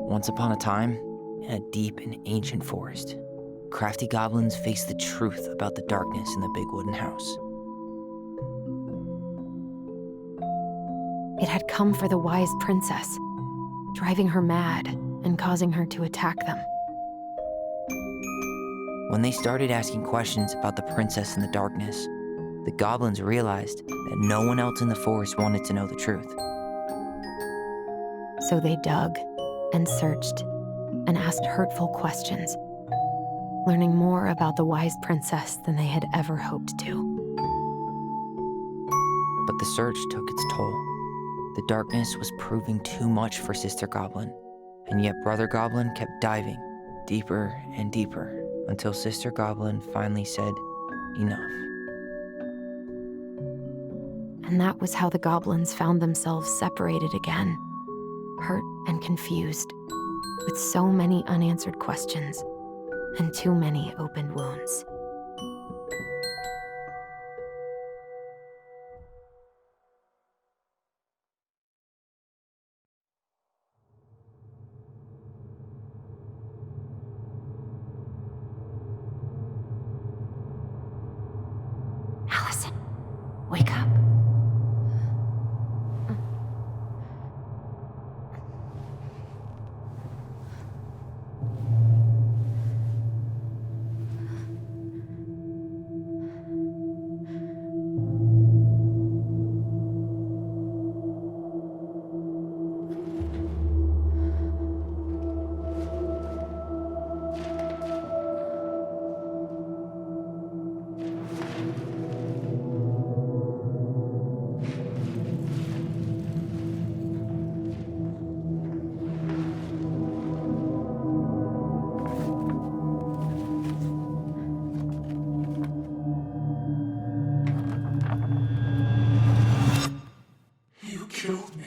Once upon a time, in a deep and ancient forest, crafty goblins faced the truth about the darkness in the big wooden house. It had come for the wise princess, driving her mad and causing her to attack them. When they started asking questions about the princess in the darkness, the goblins realized that no one else in the forest wanted to know the truth. So they dug and searched and asked hurtful questions, learning more about the wise princess than they had ever hoped to. But the search took its toll. The darkness was proving too much for Sister Goblin, and yet Brother Goblin kept diving deeper and deeper until Sister Goblin finally said, "Enough." And that was how the goblins found themselves separated again, hurt and confused, with so many unanswered questions and too many open wounds. Allison, wake up. You killed me.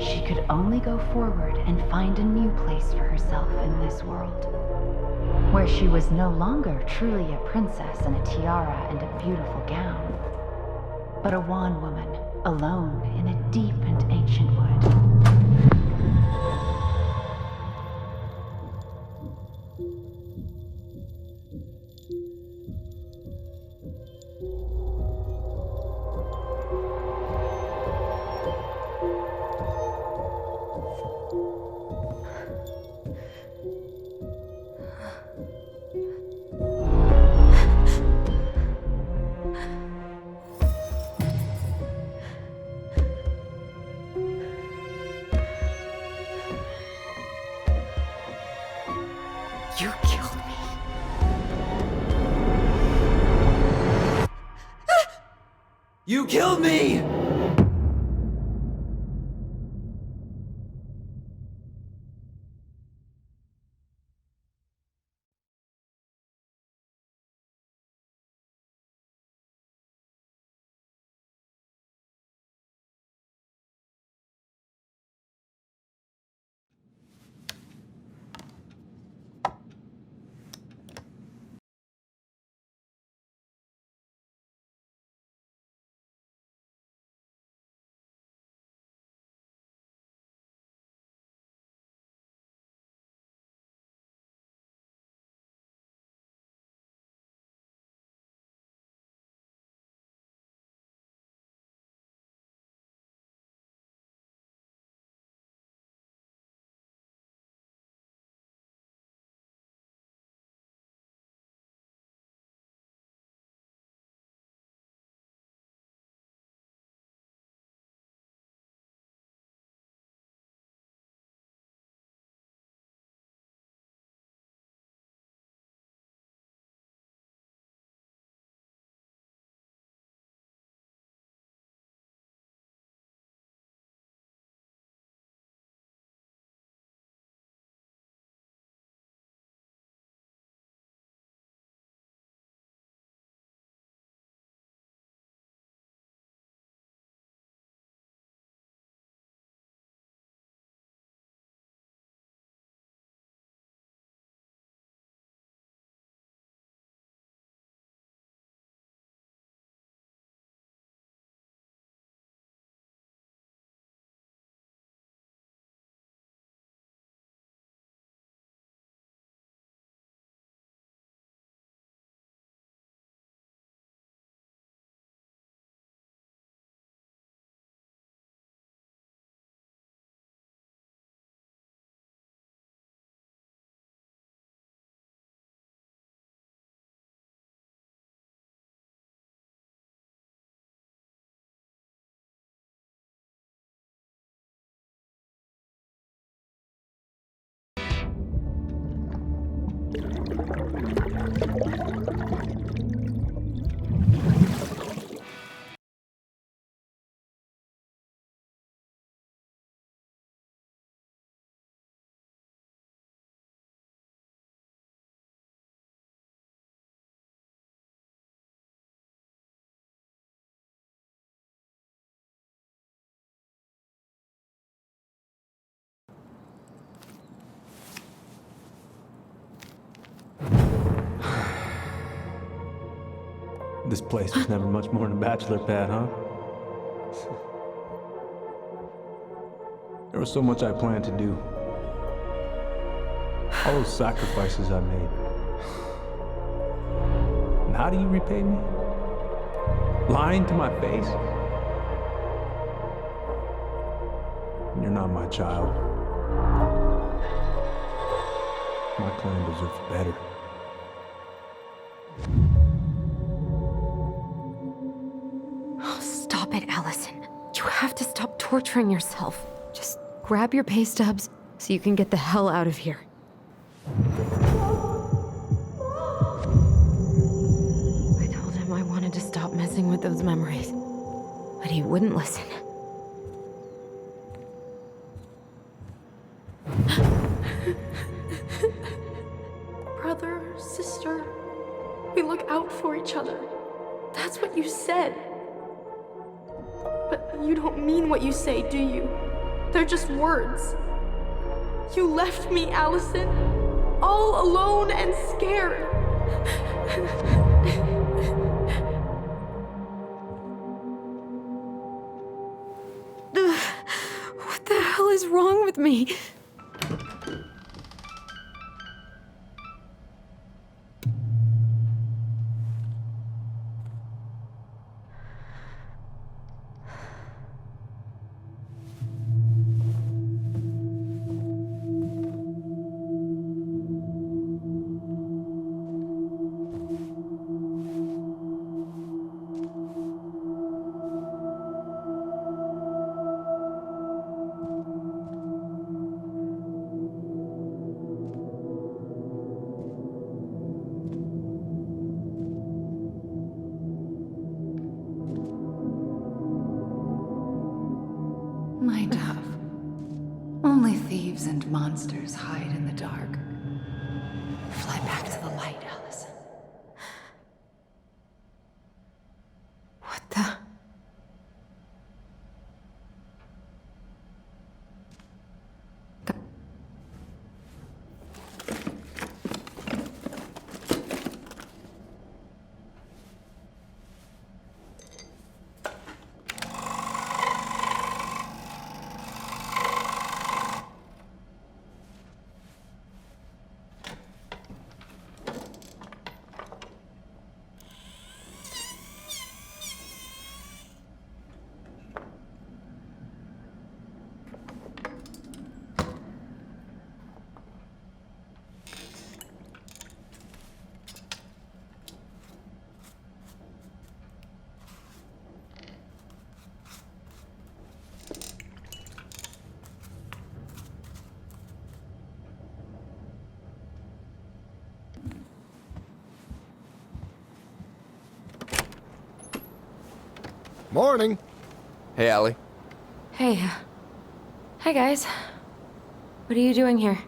She could only go forward and find a new place for herself in this world, where she was no longer truly a princess in a tiara and a beautiful gown, but a wan woman alone in a deep and ancient wood. You killed me. You killed me! This place was never much more than a bachelor pad, huh? There was so much I planned to do. All those sacrifices I made. And how do you repay me? Lying to my face? You're not my child. My clan deserves better. Stop it, Allison. You have to stop torturing yourself. Just grab your pay stubs so you can get the hell out of here. I told him I wanted to stop messing with those memories, but he wouldn't listen. Brother, sister, we look out for each other. That's what you said. But you don't mean what you say, do you? They're just words. You left me, Allison, all alone and scared. What the hell is wrong with me? My dove. Only thieves and monsters hide in the dark. Fly back to the light, Allison. What the? Morning. Hey, Allie. Hey. Hi, guys. What are you doing here?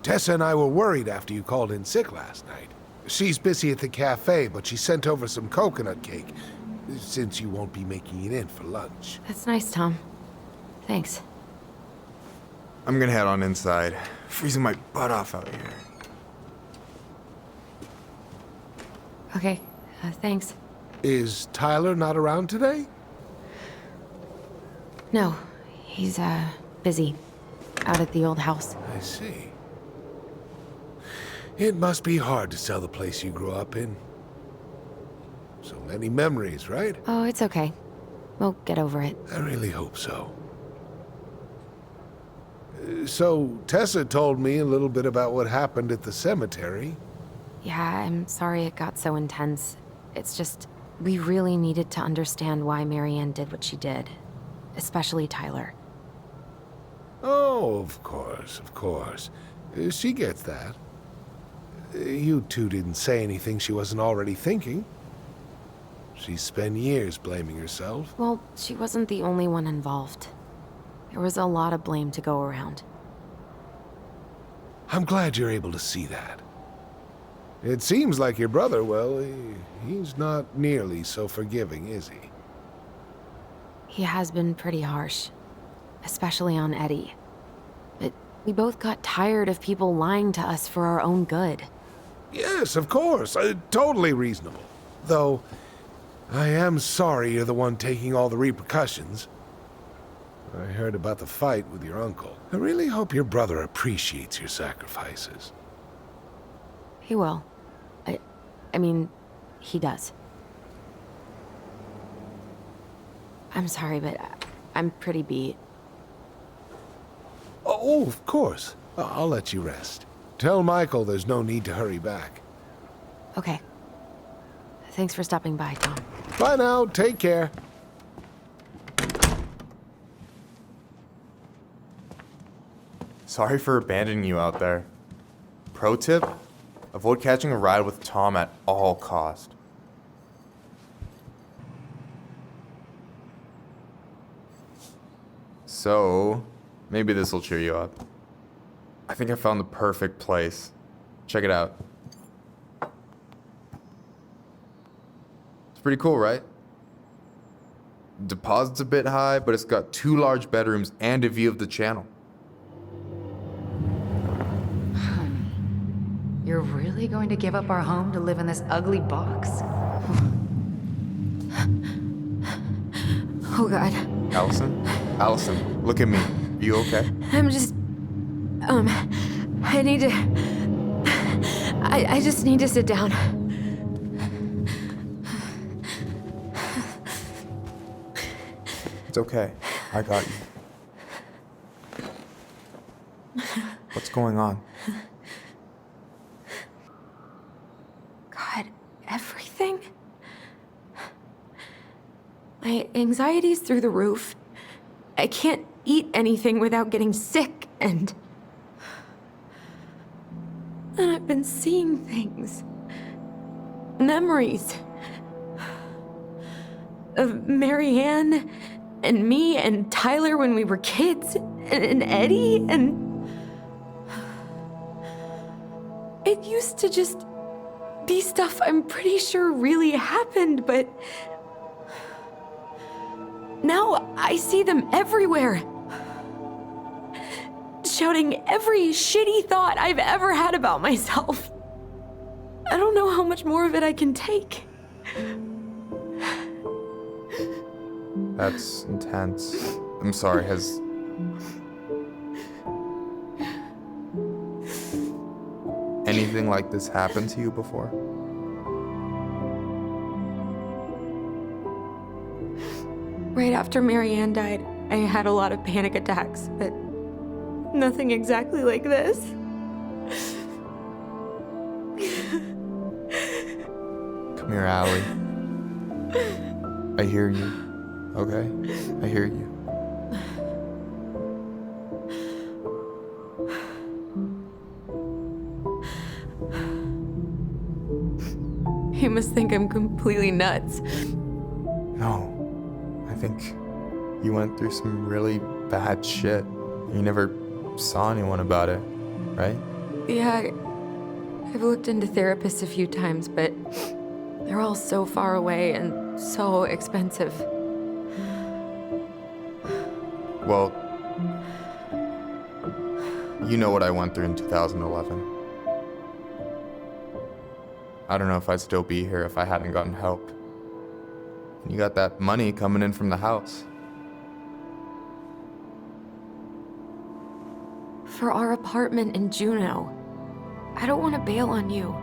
Tessa and I were worried after you called in sick last night. She's busy at the cafe, but she sent over some coconut cake, since you won't be making it in for lunch. That's nice, Tom. Thanks. I'm gonna head on inside. Freezing my butt off out here. Okay, thanks. Is Tyler not around today? No, he's, busy. Out at the old house. I see. It must be hard to sell the place you grew up in. So many memories, right? Oh, it's okay. We'll get over it. I really hope so. So, Tessa told me a little bit about what happened at the cemetery. Yeah, I'm sorry it got so intense. It's just, we really needed to understand why Marianne did what she did. Especially Tyler. Oh, of course, of course. She gets that. You two didn't say anything she wasn't already thinking. She spent years blaming herself. Well, she wasn't the only one involved. There was a lot of blame to go around. I'm glad you're able to see that. It seems like your brother, well, he's not nearly so forgiving, is he? He has been pretty harsh, especially on Eddie. But we both got tired of people lying to us for our own good. Yes, of course. Totally reasonable. Though, I am sorry you're the one taking all the repercussions. I heard about the fight with your uncle. I really hope your brother appreciates your sacrifices. He will. I mean, he does. I'm sorry, but I'm pretty beat. Oh, of course. I'll let you rest. Tell Michael there's no need to hurry back. Okay. Thanks for stopping by, Tom. Bye now. Take care. Sorry for abandoning you out there. Pro tip? Avoid catching a ride with Tom at all cost. So, maybe this will cheer you up. I think I found the perfect place. Check it out. It's pretty cool, right? Deposit's a bit high, but it's got 2 large bedrooms and a view of the channel. You're really going to give up our home to live in this ugly box? Oh, God. Allison, look at me. Are you okay? I'm just... I need to... I just need to sit down. It's okay. I got you. What's going on? God, everything? My anxiety's through the roof. I can't eat anything without getting sick, and I've been seeing things. Memories. Of Marianne, and me, and Tyler when we were kids, and Eddie, and... It used to just be stuff I'm pretty sure really happened, but... Now I see them everywhere. Shouting every shitty thought I've ever had about myself. I don't know how much more of it I can take. That's intense. I'm sorry, has... anything like this happened to you before? Right after Marianne died, I had a lot of panic attacks, but nothing exactly like this. Come here, Allie. I hear you. Okay? I hear you. You must think I'm completely nuts. No. I think you went through some really bad shit. You never saw anyone about it, right? Yeah, I've looked into therapists a few times, but they're all so far away and so expensive. Well, you know what I went through in 2011. I don't know if I'd still be here if I hadn't gotten help. And you got that money coming in from the house. For our apartment in Juneau. I don't want to bail on you.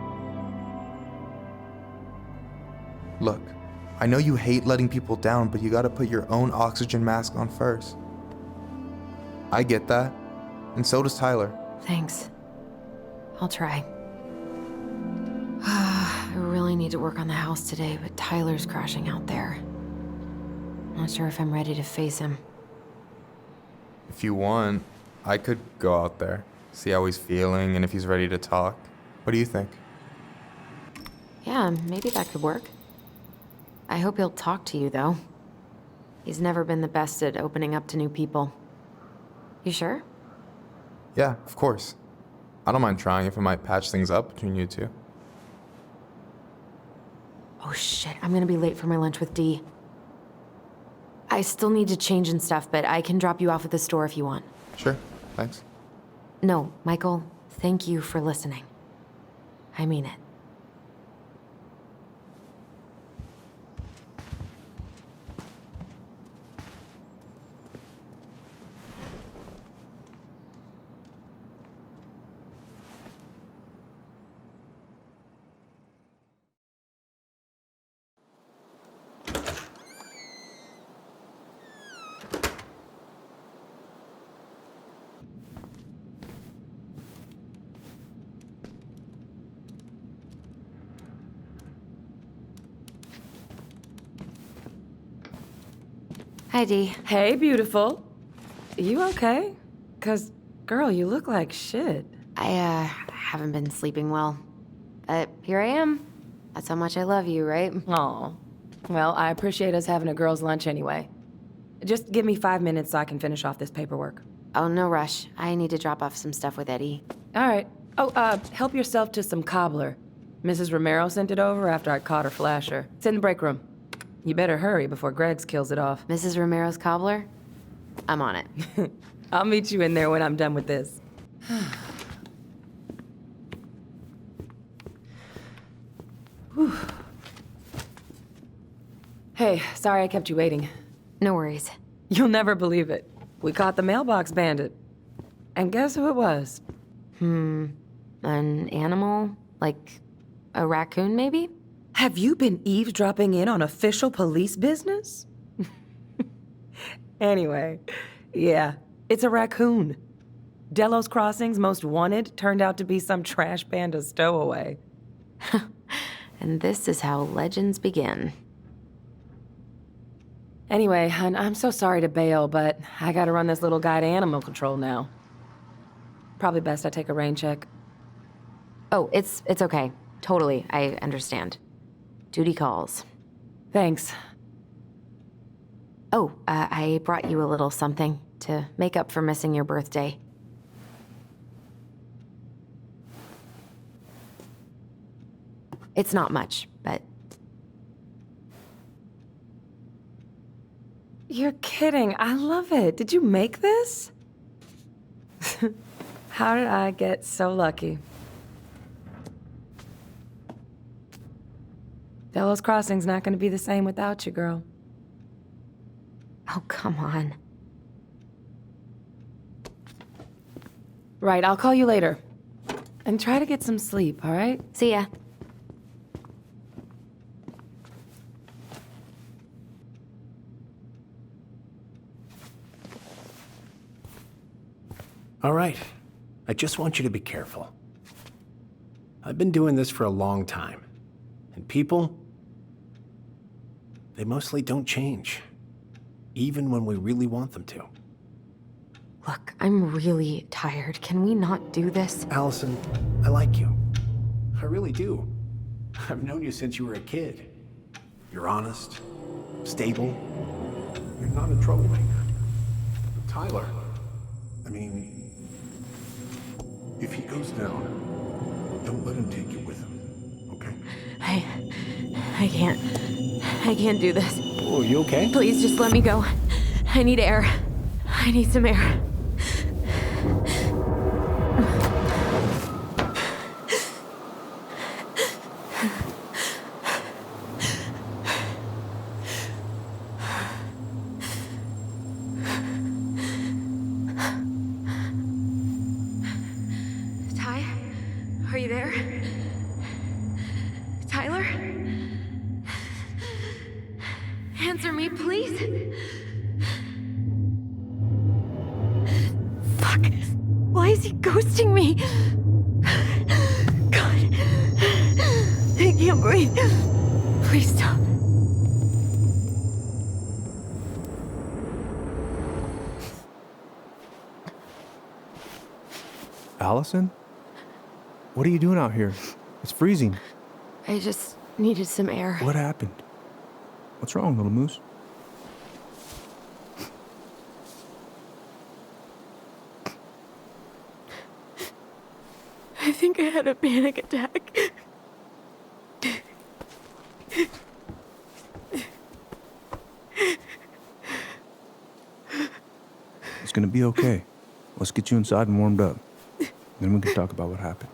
Look, I know you hate letting people down, but you gotta put your own oxygen mask on first. I get that, and so does Tyler. Thanks. I'll try. I really need to work on the house today, but Tyler's crashing out there. Not sure if I'm ready to face him. If you want, I could go out there, see how he's feeling, and if he's ready to talk. What do you think? Yeah, maybe that could work. I hope he'll talk to you, though. He's never been the best at opening up to new people. You sure? Yeah, of course. I don't mind trying if it might patch things up between you two. Oh shit, I'm gonna be late for my lunch with Dee. I still need to change and stuff, but I can drop you off at the store if you want. Sure, thanks. No, Michael, thank you for listening. I mean it. Hi, Dee. Hey, beautiful. You okay? 'Cause, girl, you look like shit. I haven't been sleeping well. But here I am. That's how much I love you, right? Aw. Well, I appreciate us having a girls' lunch anyway. Just give me 5 minutes so I can finish off this paperwork. Oh, no rush. I need to drop off some stuff with Eddie. All right. Oh, help yourself to some cobbler. Mrs. Romero sent it over after I caught her flasher. It's in the break room. You better hurry before Greggs kills it off. Mrs. Romero's cobbler? I'm on it. I'll meet you in there when I'm done with this. Hey, sorry I kept you waiting. No worries. You'll never believe it. We caught the mailbox bandit. And guess who it was? An animal? Like a raccoon, maybe? Have you been eavesdropping in on official police business? Anyway, yeah, it's a raccoon. Delos Crossing's most wanted turned out to be some trash panda stowaway. And this is how legends begin. Anyway, hun, I'm so sorry to bail, but I gotta run this little guy to animal control now. Probably best I take a rain check. Oh, it's okay. Totally, I understand. Duty calls. Thanks. Oh, I brought you a little something to make up for missing your birthday. It's not much, but... You're kidding. I love it. Did you make this? How did I get so lucky? Delos Crossing's not gonna be the same without you, girl. Oh, come on. Right, I'll call you later. And try to get some sleep, all right? See ya. All right. I just want you to be careful. I've been doing this for a long time. And people, they mostly don't change. Even when we really want them to. Look, I'm really tired. Can we not do this? Allison, I like you. I really do. I've known you since you were a kid. You're honest, stable. You're not a troublemaker. But Tyler, I mean, if he goes down, don't let him take you with him, okay? I can't do this. Oh, you okay? Please just let me go. I need air. I need some air. Ty? Are you there? Tyler? Answer me, please. Fuck. Why is he ghosting me? God. I can't breathe. Please stop. Allison? What are you doing out here? It's freezing. I just needed some air. What happened? What's wrong, little moose? I think I had a panic attack. It's gonna be okay. Let's get you inside and warmed up. Then we can talk about what happened.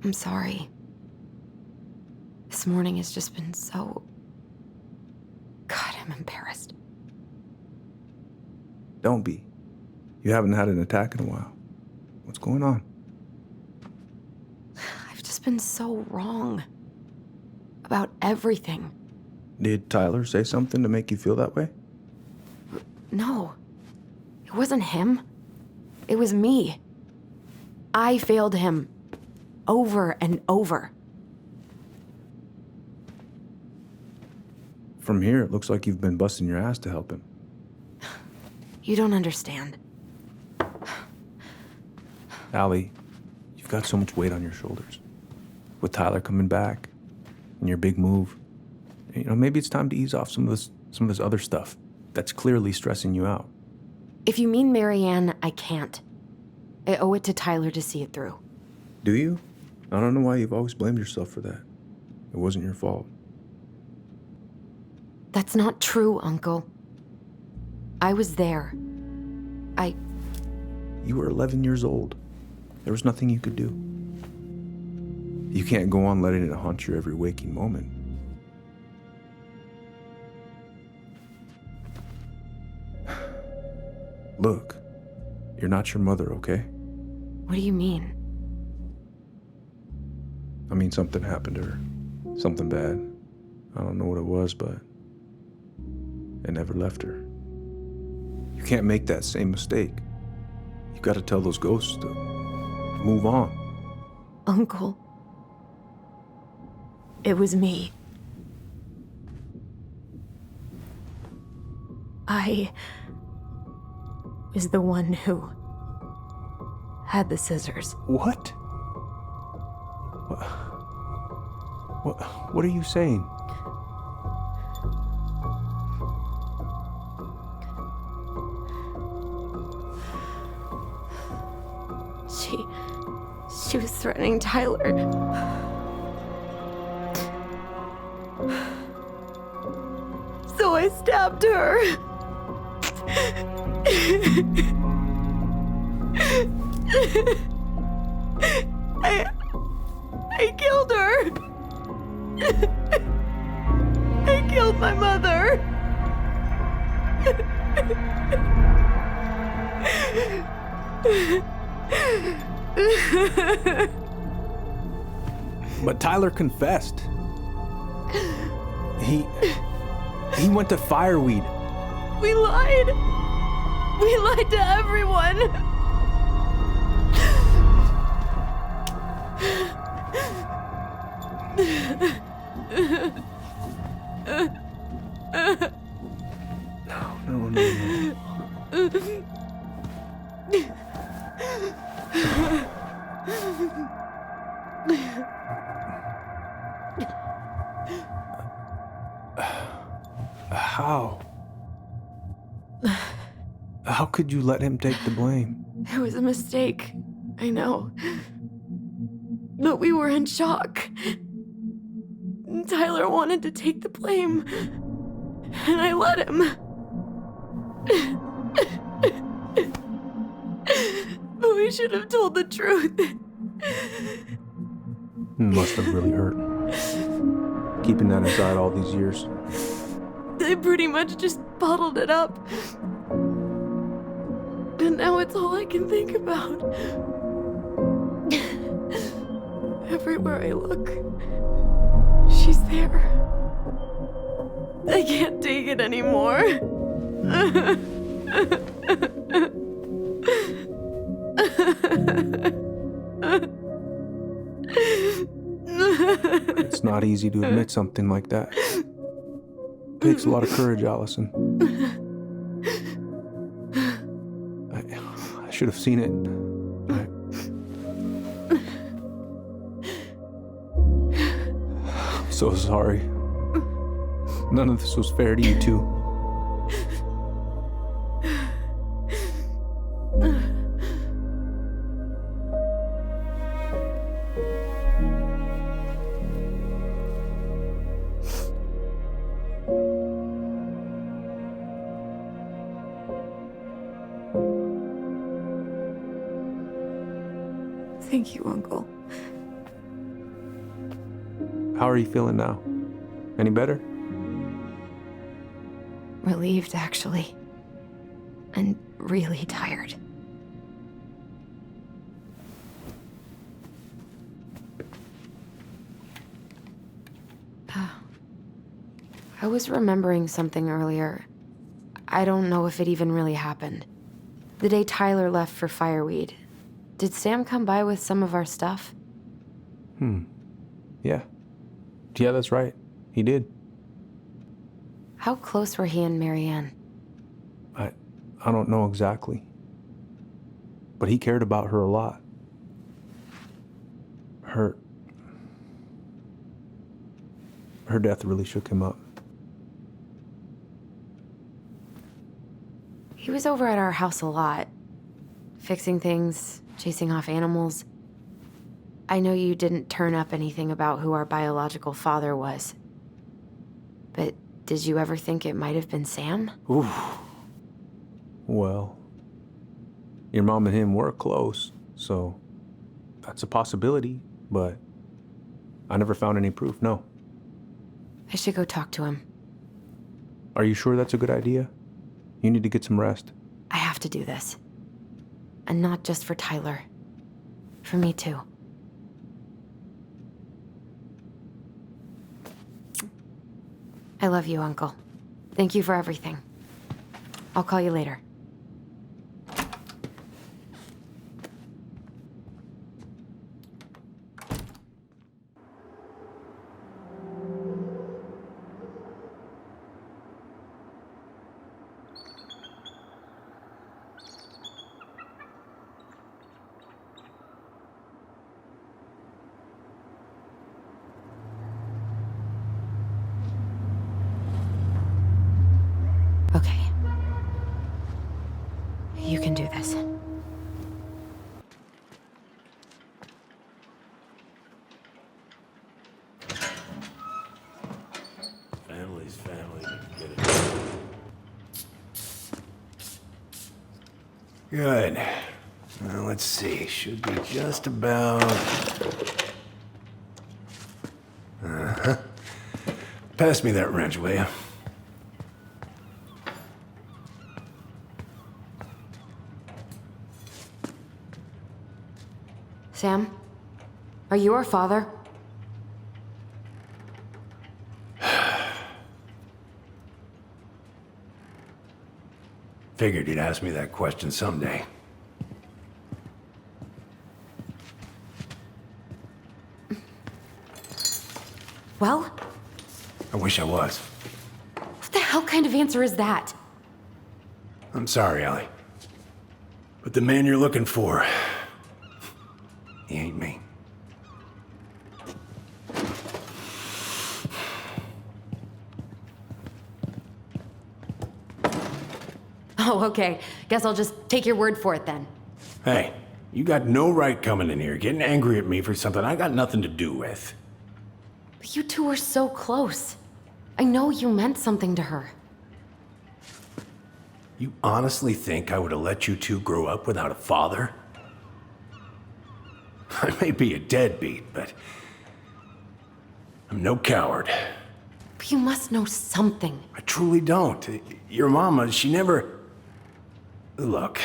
I'm sorry. This morning has just been so... God, I'm embarrassed. Don't be. You haven't had an attack in a while. What's going on? I've just been so wrong. About everything. Did Tyler say something to make you feel that way? No. It wasn't him. It was me. I failed him. Over and over. From here, it looks like you've been busting your ass to help him. You don't understand. Allie, you've got so much weight on your shoulders. With Tyler coming back, and your big move, you know, maybe it's time to ease off some of this other stuff that's clearly stressing you out. If you mean Marianne, I can't. I owe it to Tyler to see it through. Do you? I don't know why you've always blamed yourself for that. It wasn't your fault. That's not true, Uncle. I was there. You were 11 years old. There was nothing you could do. You can't go on letting it haunt your every waking moment. Look, you're not your mother, okay? What do you mean? I mean, something happened to her. Something bad. I don't know what it was, but it never left her. You can't make that same mistake. You gotta tell those ghosts to move on. Uncle. It was me. I was the one who had the scissors. What? What are you saying? She was threatening Tyler. So I stabbed her. I killed her. I killed my mother. But Tyler confessed. He went to Fireweed. We lied. We lied to everyone. No. How could you let him take the blame? It was a mistake. I know. But we were in shock. Tyler wanted to take the blame. And I let him. But we should have told the truth. Must have really hurt. Keeping that inside all these years. I pretty much just bottled it up. And now it's all I can think about. Everywhere I look, she's there. I can't take it anymore. It's not easy to admit something like that. It takes a lot of courage, Allison. I should have seen it. I'm so sorry. None of this was fair to you two. Thank you, Uncle. How are you feeling now? Any better? Relieved, actually. And really tired. I was remembering something earlier. I don't know if it even really happened. The day Tyler left for Fireweed, did Sam come by with some of our stuff? Yeah. Yeah, that's right. He did. How close were he and Marianne? I don't know exactly. But he cared about her a lot. Her death really shook him up. He was over at our house a lot, fixing things, chasing off animals. I know you didn't turn up anything about who our biological father was. But did you ever think it might have been Sam? Ooh. Well, your mom and him were close, so that's a possibility, but I never found any proof, no. I should go talk to him. Are you sure that's a good idea? You need to get some rest. I have to do this. And not just for Tyler. For me, too. I love you, Uncle. Thank you for everything. I'll call you later. Okay. You can do this. Family's family. Get it. Good. Now, let's see. Should be just about... Uh-huh. Pass me that wrench, will you? Sam? Are you our father? Figured you'd ask me that question someday. Well? I wish I was. What the hell kind of answer is that? I'm sorry, Ellie. But the man you're looking for, he ain't me. Oh, okay. Guess I'll just take your word for it then. Hey, you got no right coming in here getting angry at me for something I got nothing to do with. But you two were so close. I know you meant something to her. You honestly think I would have let you two grow up without a father? I may be a deadbeat, but I'm no coward. But you must know something. I truly don't. Your mama, she never... Look,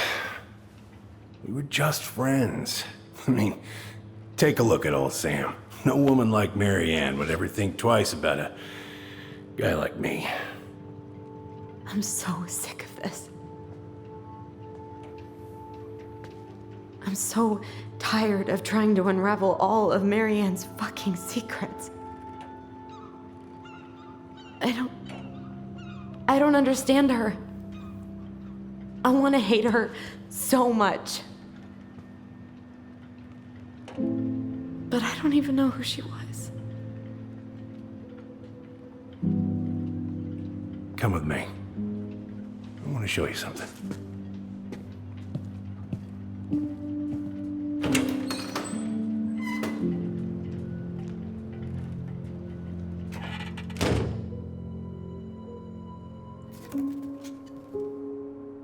we were just friends. I mean, take a look at old Sam. No woman like Marianne would ever think twice about a guy like me. I'm so sick of this. I'm so tired of trying to unravel all of Marianne's fucking secrets. I don't understand her. I want to hate her so much. But I don't even know who she was. Come with me. I want to show you something.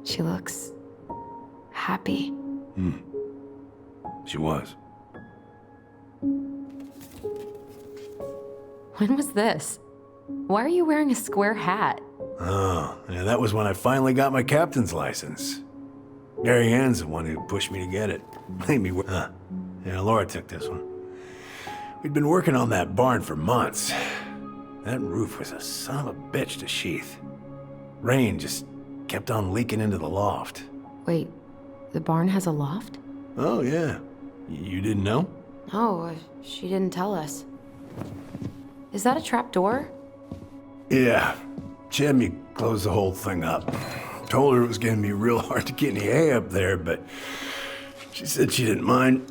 She looks happy. She was. When was this? Why are you wearing a square hat? Oh, yeah, that was when I finally got my captain's license. Marianne's the one who pushed me to get it. Made me Yeah, Laura took this one. We'd been working on that barn for months. That roof was a son of a bitch to sheath. Rain just kept on leaking into the loft. Wait, the barn has a loft? Oh, yeah. You didn't know? Oh, she didn't tell us. Is that a trap door? Yeah. She had me close the whole thing up. Told her it was gonna be real hard to get any hay up there, but she said she didn't mind.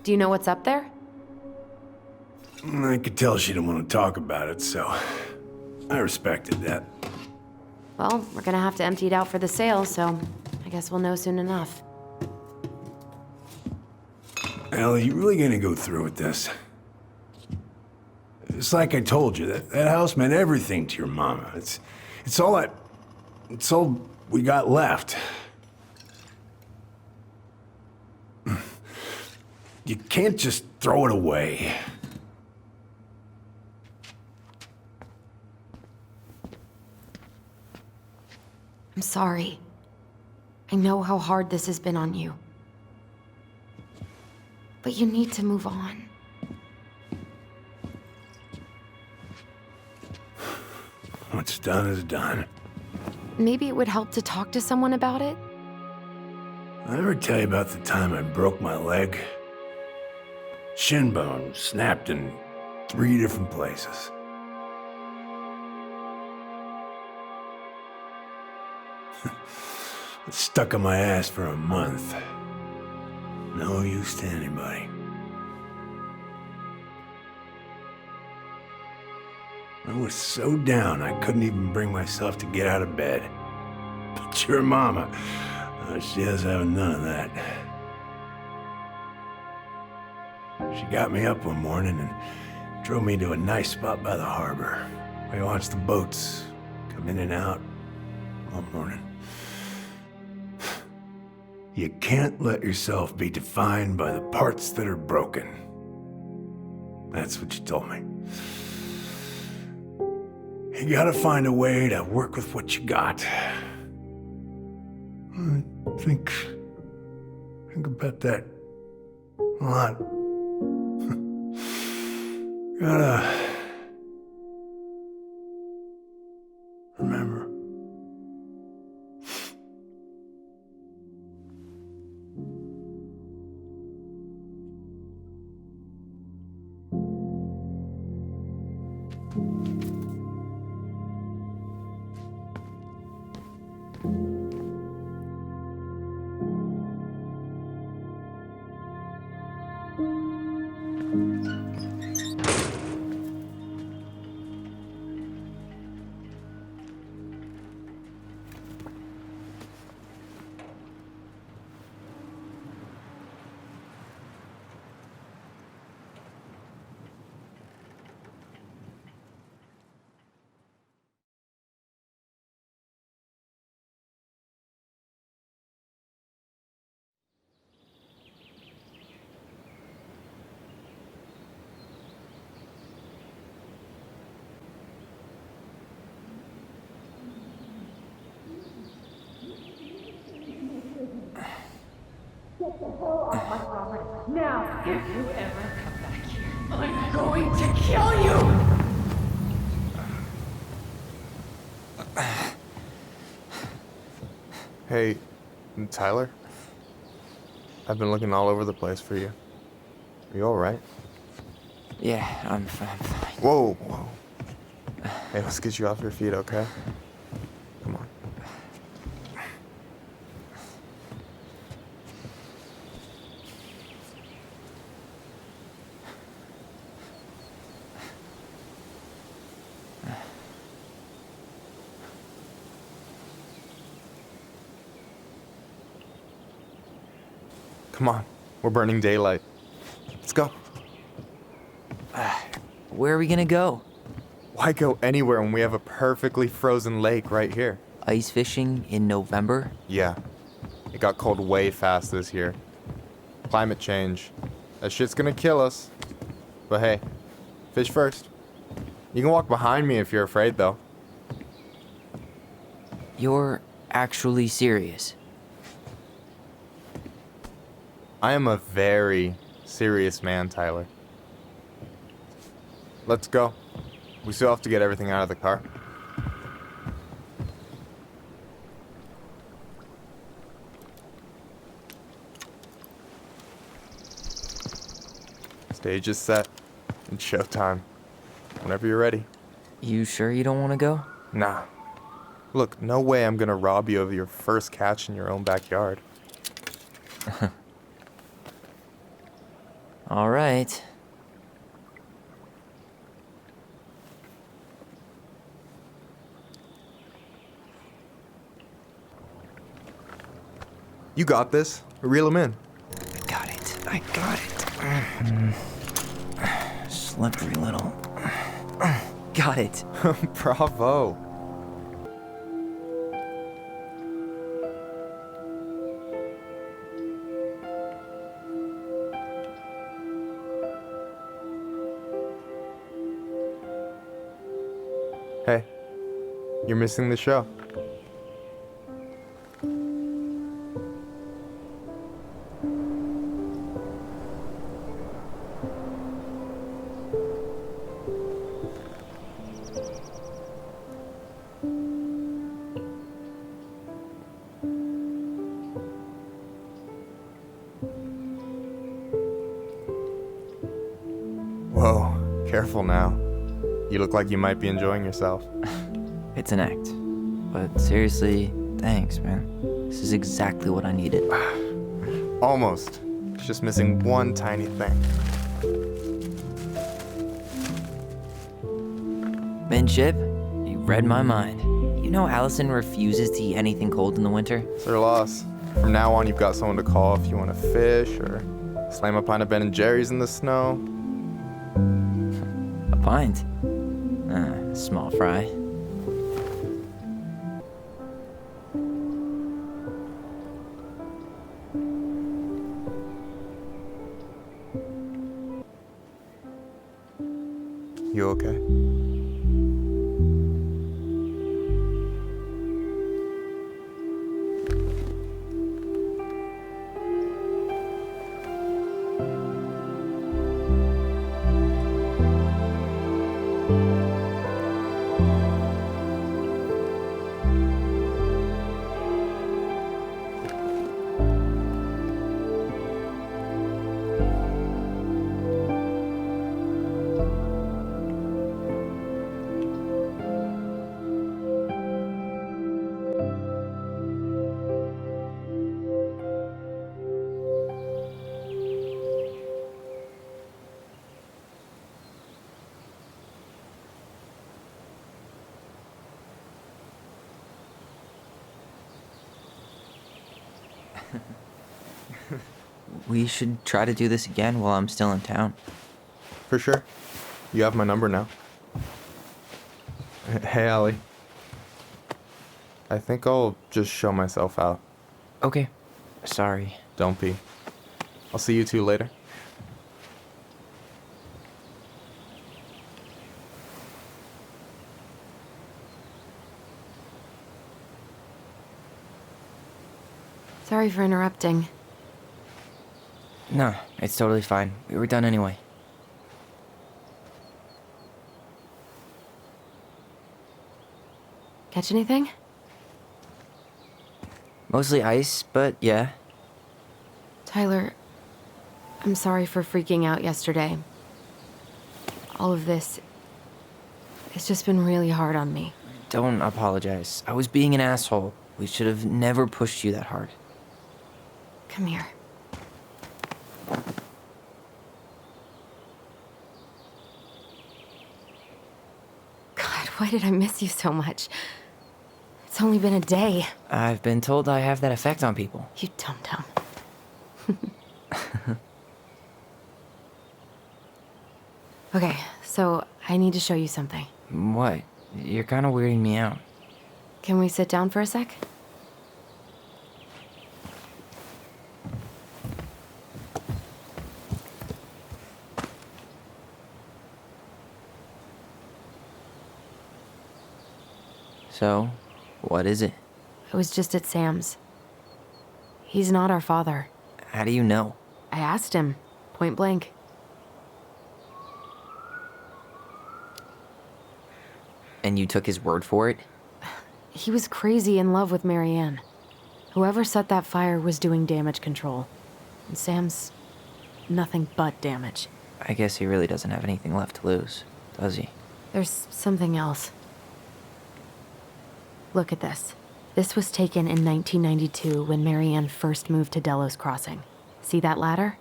Do you know what's up there? I could tell she didn't want to talk about it, so I respected that. Well, we're gonna have to empty it out for the sale, so I guess we'll know soon enough. Ellie, you really gonna go through with this? It's like I told you, that house meant everything to your mama. It's all we got left. You can't just throw it away. I'm sorry. I know how hard this has been on you. But you need to move on. What's done is done. Maybe it would help to talk to someone about it? I ever tell you about the time I broke my leg? Shin bone snapped in 3 different places. It stuck in my ass for a month. No use to anybody. I was so down I couldn't even bring myself to get out of bed. But your mama, she doesn't have none of that. She got me up one morning and drove me to a nice spot by the harbor. We watched the boats come in and out all morning. You can't let yourself be defined by the parts that are broken. That's what you told me. You gotta find a way to work with what you got. I think about that a lot. Gotta remember. Now, if you ever come back here, I'm going to kill you! Hey, Tyler? I've been looking all over the place for you. Are you alright? Yeah, I'm fine. Whoa, whoa. Hey, let's get you off your feet, okay? Come on. Come on, we're burning daylight. Let's go. Where are we gonna go? Why go anywhere when we have a perfectly frozen lake right here? Ice fishing in November? Yeah, it got cold way fast this year. Climate change. That shit's gonna kill us. But hey, fish first. You can walk behind me if you're afraid, though. You're actually serious? I am a very serious man, Tyler. Let's go. We still have to get everything out of the car. Stage is set. It's showtime. Whenever you're ready. You sure you don't want to go? Nah. Look, no way I'm gonna rob you of your first catch in your own backyard. All right. You got this. Reel him in. I got it. Slippery little. Got it. Bravo. Hey, you're missing the show. Whoa, careful now. You look like you might be enjoying yourself. It's an act. But seriously, thanks, man. This is exactly what I needed. Almost. It's just missing one tiny thing. Minship, you read my mind. You know Allison refuses to eat anything cold in the winter? It's her loss. From now on, you've got someone to call if you want to fish or slam a pint of Ben & Jerry's in the snow. A pint? Small fry. You okay? We should try to do this again while I'm still in town. For sure. You have my number now. Hey, Allie. I think I'll just show myself out. Okay. Sorry. Don't be. I'll see you two later. Sorry for interrupting. No, it's totally fine. We were done anyway. Catch anything? Mostly ice, but yeah. Tyler, I'm sorry for freaking out yesterday. All of this, it's just been really hard on me. Don't apologize. I was being an asshole. We should have never pushed you that hard. Come here. God, why did I miss you so much? It's only been a day. I've been told I have that effect on people. You dum-dum. Okay, so I need to show you something. What? You're kind of weirding me out. Can we sit down for a sec? So, what is it? I was just at Sam's. He's not our father. How do you know? I asked him, point blank. And you took his word for it? He was crazy in love with Marianne. Whoever set that fire was doing damage control. And Sam's nothing but damage. I guess he really doesn't have anything left to lose, does he? There's something else. Look at this. This was taken in 1992 when Marianne first moved to Delos Crossing. See that ladder?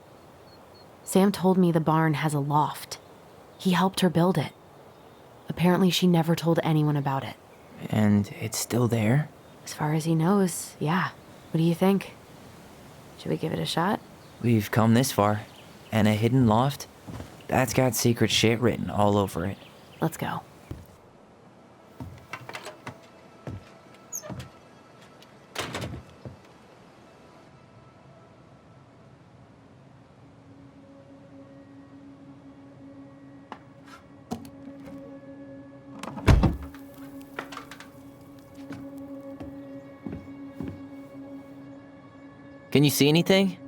Sam told me the barn has a loft. He helped her build it. Apparently she never told anyone about it. And it's still there? As far as he knows, yeah. What do you think? Should we give it a shot? We've come this far. And a hidden loft? That's got secret shit written all over it. Let's go. Can you see anything?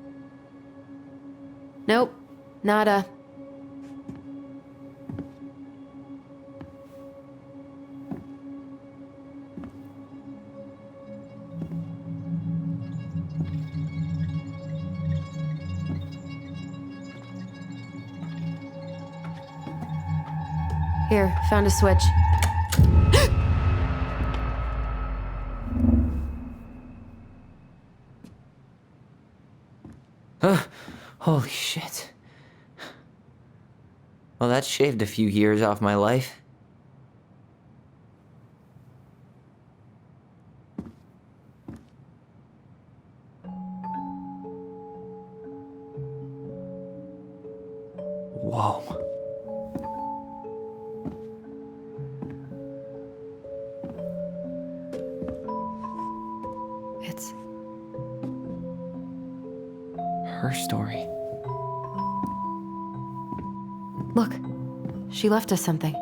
Nope. Nada. Here, found a switch. Holy shit. Well, that shaved a few years off my life. Whoa. It's her story. Look, she left us something.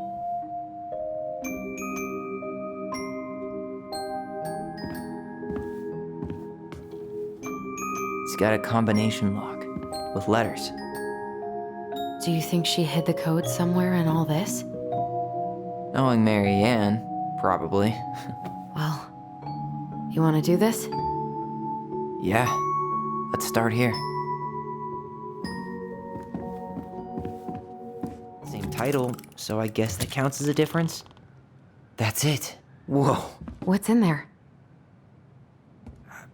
It's got a combination lock with letters. Do you think she hid the code somewhere in all this? Knowing Marianne, probably. Well, you want to do this? Yeah, let's start here. Same title, so I guess that counts as a difference. That's it. Whoa. What's in there?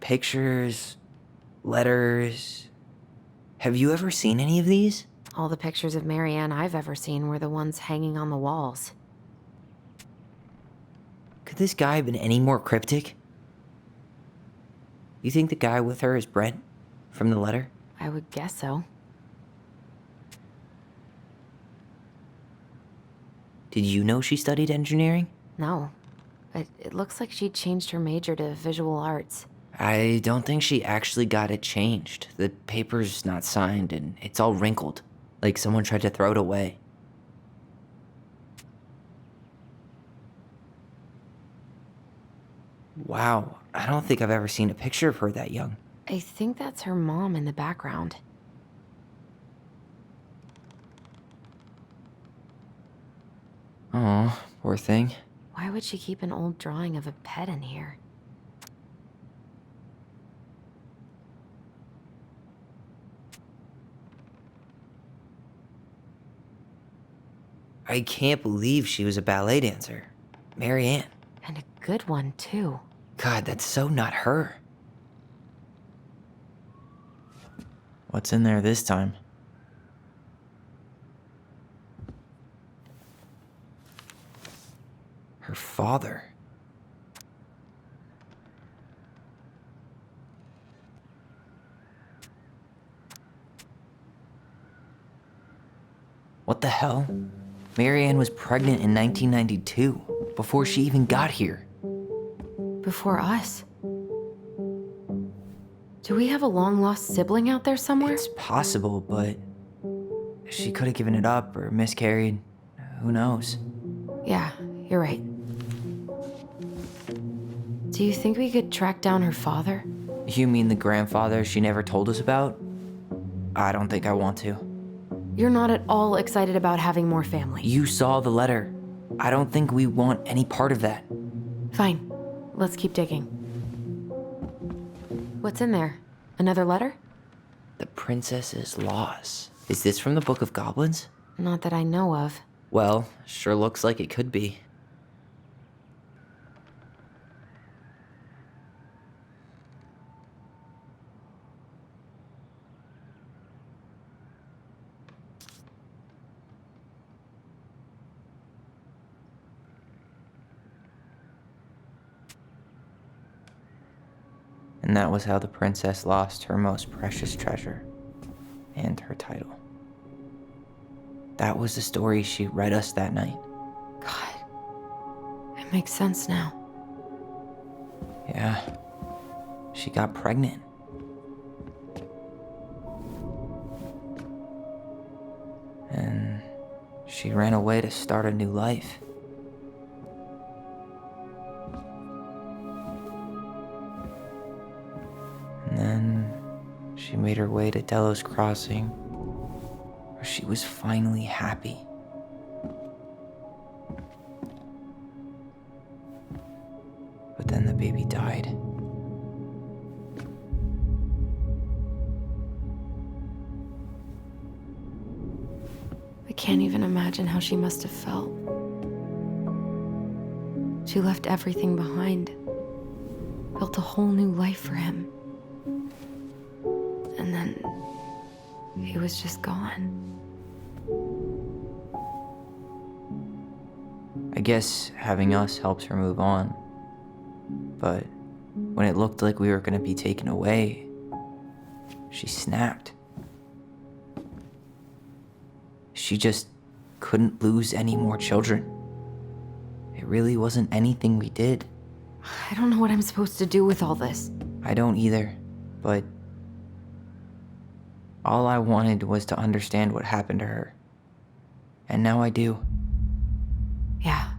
Pictures, letters. Have you ever seen any of these? All the pictures of Marianne I've ever seen were the ones hanging on the walls. Could this guy have been any more cryptic? You think the guy with her is Brett from the letter? I would guess so. Did you know she studied engineering? No, but it looks like she changed her major to visual arts. I don't think she actually got it changed. The paper's not signed and it's all wrinkled, like someone tried to throw it away. Wow, I don't think I've ever seen a picture of her that young. I think that's her mom in the background. Oh, poor thing. Why would she keep an old drawing of a pet in here? I can't believe she was a ballet dancer. Mary Ann. And a good one, too. God, that's so not her. What's in there this time? Her father. What the hell? Mary Ann was pregnant in 1992, before she even got here. Before us. Do we have a long-lost sibling out there somewhere? It's possible, but she could have given it up or miscarried. Who knows? Yeah, you're right. Do you think we could track down her father? You mean the grandfather she never told us about? I don't think I want to. You're not at all excited about having more family. You saw the letter. I don't think we want any part of that. Fine. Let's keep digging. What's in there? Another letter? The princess's loss. Is this from the Book of Goblins? Not that I know of. Well, sure looks like it could be. And that was how the princess lost her most precious treasure and her title. That was the story she read us that night. God, it makes sense now. Yeah, she got pregnant. And she ran away to start a new life. And then she made her way to Delos Crossing, where she was finally happy. But then the baby died. I can't even imagine how she must have felt. She left everything behind, built a whole new life for him. And then he was just gone. I guess having us helps her move on. But when it looked like we were gonna be taken away, she snapped. She just couldn't lose any more children. It really wasn't anything we did. I don't know what I'm supposed to do with all this. I don't either, but all I wanted was to understand what happened to her. And now I do. Yeah.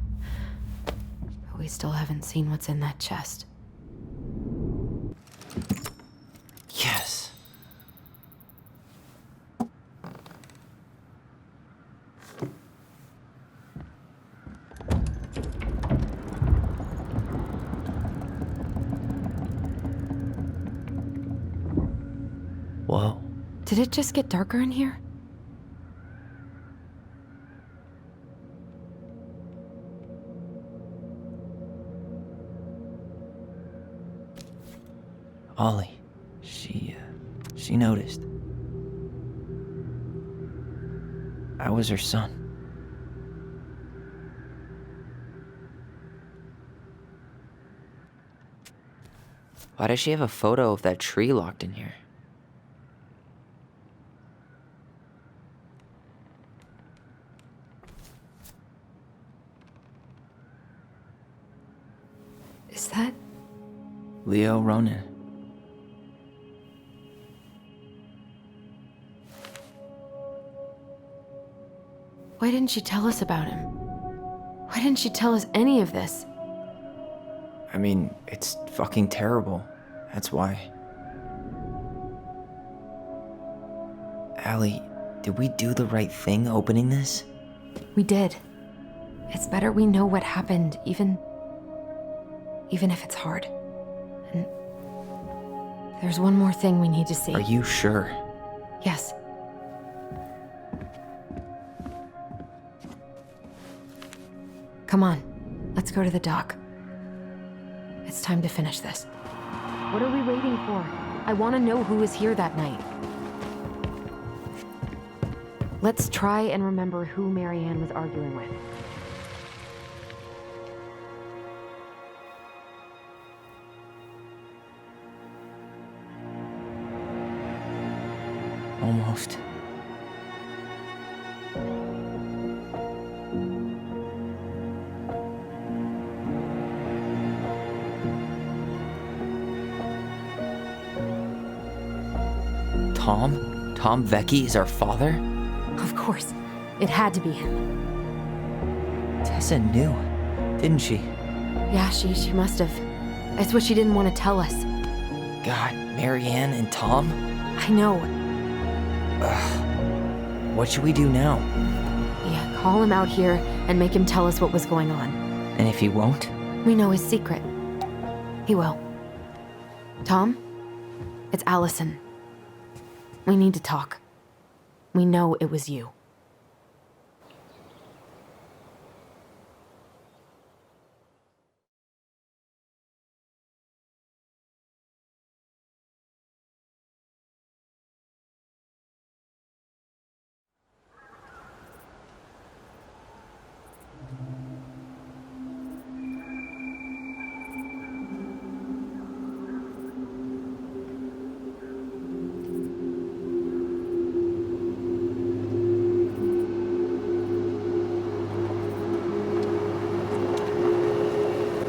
But we still haven't seen what's in that chest. Yes. Whoa. Did it just get darker in here? Ollie. She noticed. I was her son. Why does she have a photo of that tree locked in here? Is that... Leo Ronan. Why didn't she tell us about him? Why didn't she tell us any of this? I mean, it's fucking terrible. That's why. Allie, did we do the right thing opening this? We did. It's better we know what happened, even if it's hard. And there's one more thing we need to see. Are you sure? Yes. Come on, let's go to the dock. It's time to finish this. What are we waiting for? I want to know who was here that night. Let's try and remember who Marianne was arguing with. Almost. Tom? Tom Vecchi is our father? Of course. It had to be him. Tessa knew, didn't she? Yeah, she must have. It's what she didn't want to tell us. God, Marianne and Tom? I know. What should we do now? Yeah, call him out here and make him tell us what was going on. And if he won't? We know his secret. He will. Tom? It's Allison. We need to talk. We know it was you.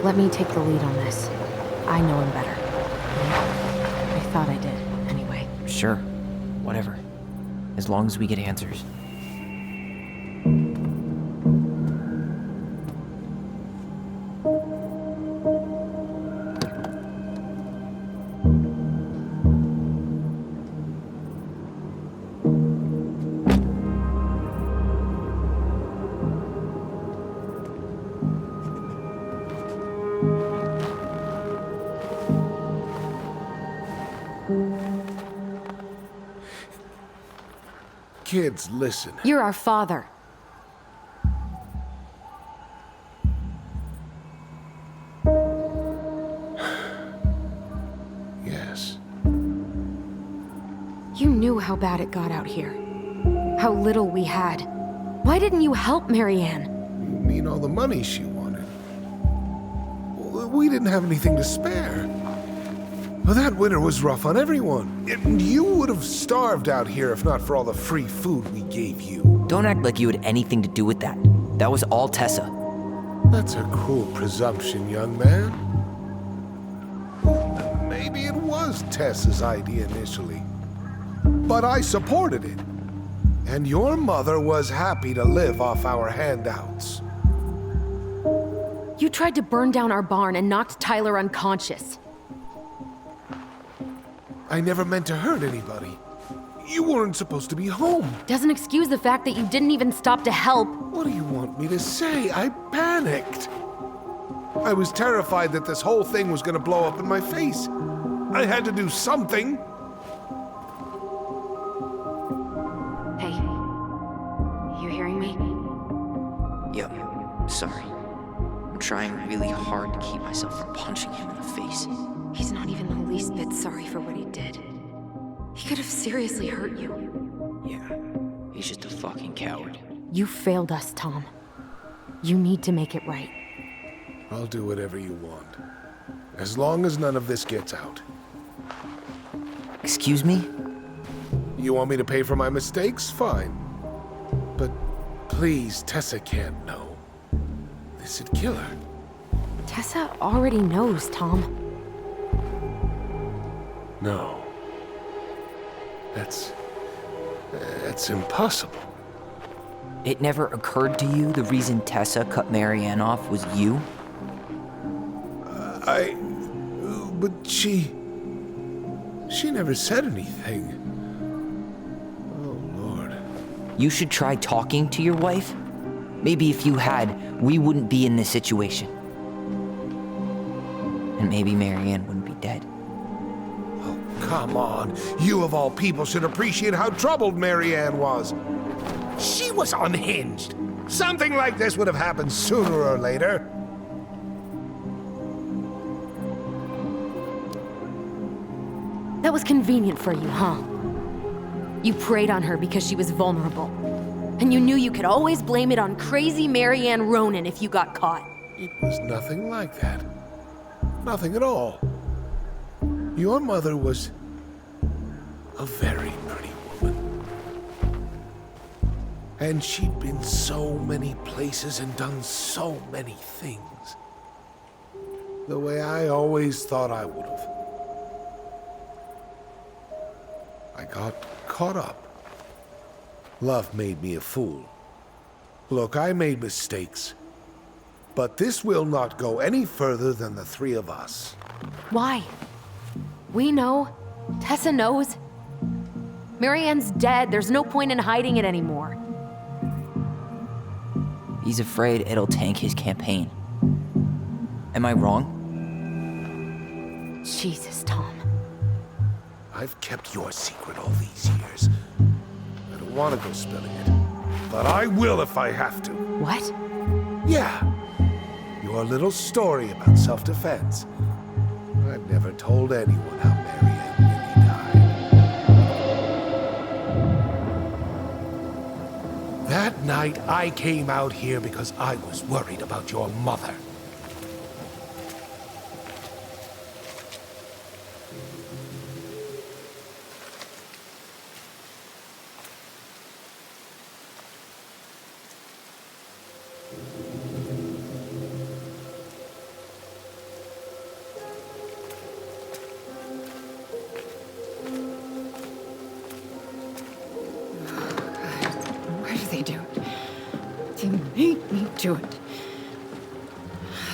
Let me take the lead on this. I know him better. I thought I did, anyway. Sure. Whatever. As long as we get answers. Kids, listen. You're our father. Yes. You knew how bad it got out here. How little we had. Why didn't you help Marianne? You mean all the money she wanted? Well, we didn't have anything to spare. Well, that winter was rough on everyone. And you would have starved out here if not for all the free food we gave you. Don't act like you had anything to do with that. That was all Tessa. That's a cruel presumption, young man. Maybe it was Tessa's idea initially. But I supported it. And your mother was happy to live off our handouts. You tried to burn down our barn and knocked Tyler unconscious. I never meant to hurt anybody. You weren't supposed to be home. Doesn't excuse the fact that you didn't even stop to help. What do you want me to say? I panicked. I was terrified that this whole thing was gonna blow up in my face. I had to do something. Hey, you hearing me? Yep. Sorry. I'm trying really hard to keep myself from punching him in the face. He's not even the least bit sorry for what he did. He could have seriously hurt you. Yeah. He's just a fucking coward. You failed us, Tom. You need to make it right. I'll do whatever you want. As long as none of this gets out. Excuse me? You want me to pay for my mistakes? Fine. But please, Tessa can't know. This'd kill her. Tessa already knows, Tom. No. That's impossible. It never occurred to you the reason Tessa cut Marianne off was you? But she never said anything. Oh, Lord. You should try talking to your wife. Maybe if you had, we wouldn't be in this situation. And maybe Marianne wouldn't be dead. Oh, come on. You of all people should appreciate how troubled Marianne was. She was unhinged. Something like this would have happened sooner or later. That was convenient for you, huh? You preyed on her because she was vulnerable. And you knew you could always blame it on crazy Marianne Ronan if you got caught. It was nothing like that. Nothing at all. Your mother was a very pretty woman. And she'd been so many places and done so many things. The way I always thought I would have. I got caught up. Love made me a fool. Look, I made mistakes. But this will not go any further than the three of us. Why? We know. Tessa knows. Marianne's dead. There's no point in hiding it anymore. He's afraid it'll tank his campaign. Am I wrong? Jesus, Tom. I've kept your secret all these years. I don't want to go spilling it. But I will if I have to. What? Yeah. Your little story about self-defense. I've never told anyone how Marianne really died. That night, I came out here because I was worried about your mother. Do it.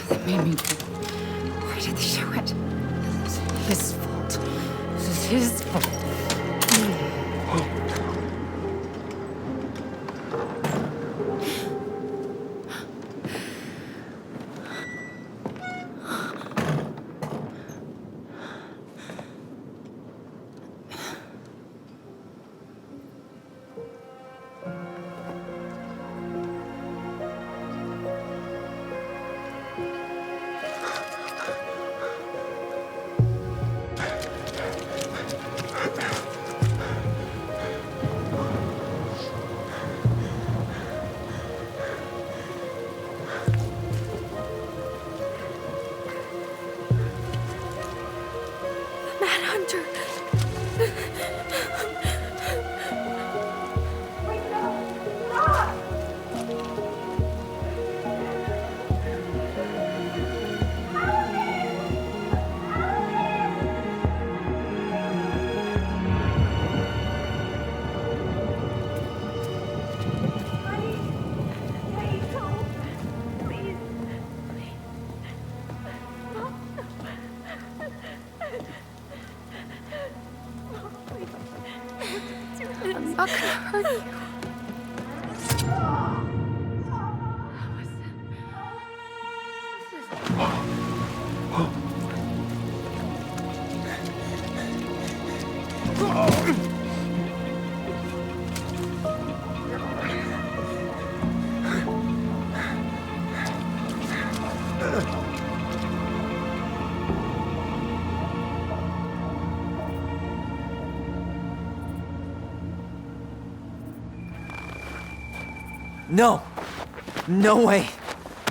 They made me do it. Why did they do it? This is his fault. This is his fault. I'm not gonna hurt you. No! No way!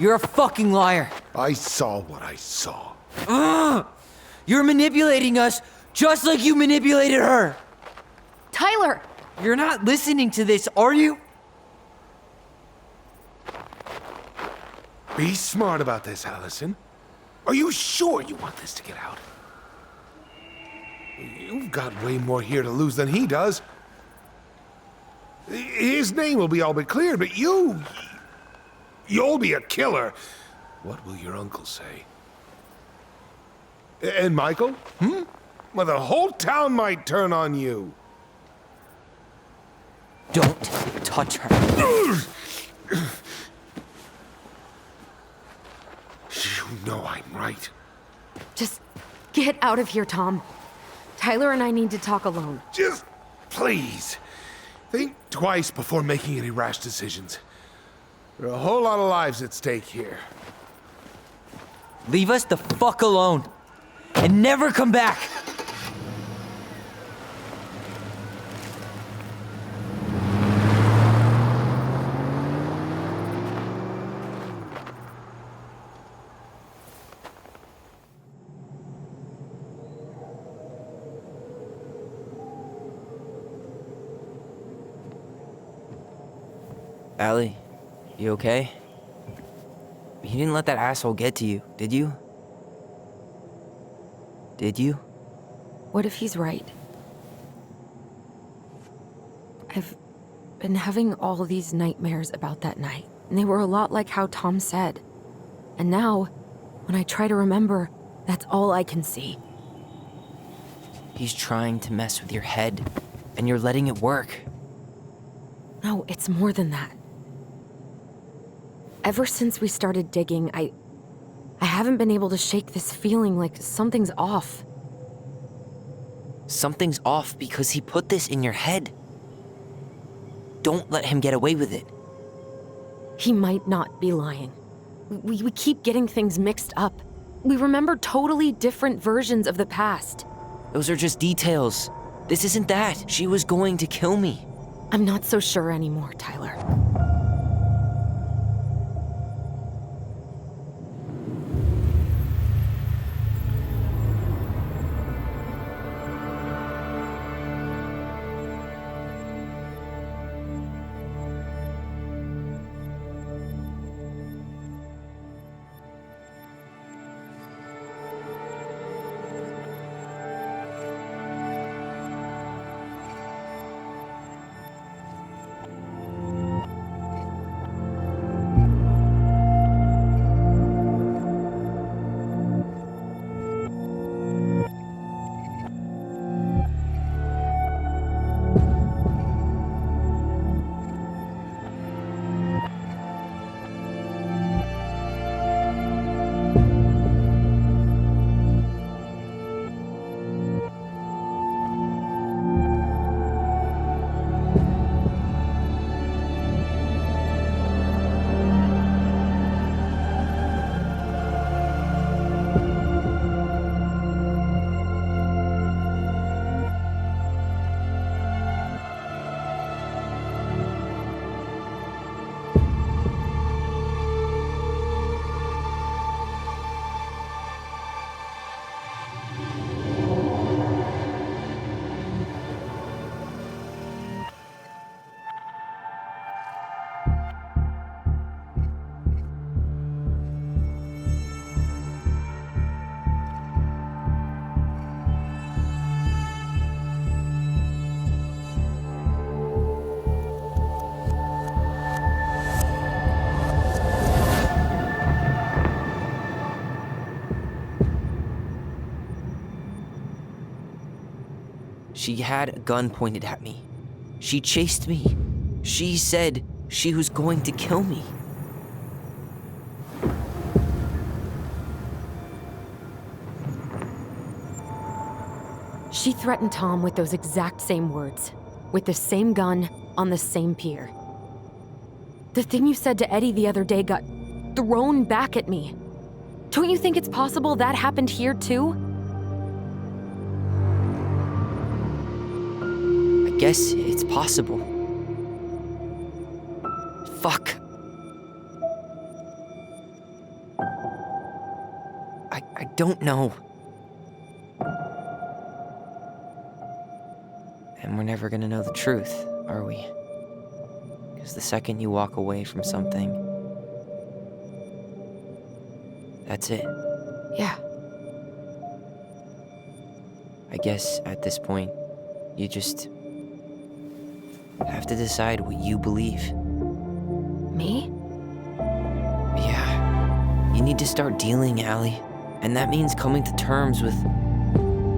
You're a fucking liar! I saw what I saw. You're manipulating us just like you manipulated her! Tyler! You're not listening to this, are you? Be smart about this, Allison. Are you sure you want this to get out? You've got way more here to lose than he does. His name will be all but cleared, but you'll be a killer. What will your uncle say? And Michael? Well, the whole town might turn on you. Don't touch her. You know I'm right. Just get out of here, Tom. Tyler and I need to talk alone. Just please. Think twice before making any rash decisions. There are a whole lot of lives at stake here. Leave us the fuck alone. And never come back! Allie, you okay? You didn't let that asshole get to you, did you? Did you? What if he's right? I've been having all these nightmares about that night, and they were a lot like how Tom said. And now, when I try to remember, that's all I can see. He's trying to mess with your head, and you're letting it work. No, it's more than that. Ever since we started digging, I haven't been able to shake this feeling like something's off. Something's off because he put this in your head. Don't let him get away with it. He might not be lying. We keep getting things mixed up. We remember totally different versions of the past. Those are just details. This isn't that. She was going to kill me. I'm not so sure anymore, Tyler. She had a gun pointed at me. She chased me. She said she was going to kill me. She threatened Tom with those exact same words, with the same gun, on the same pier. The thing you said to Eddie the other day got thrown back at me. Don't you think it's possible that happened here too? I guess it's possible. Fuck. I don't know. And we're never gonna know the truth, are we? Because the second you walk away from something, that's it. Yeah. I guess at this point, you just have to decide what you believe. Me? Yeah. You need to start dealing, Allie. And that means coming to terms with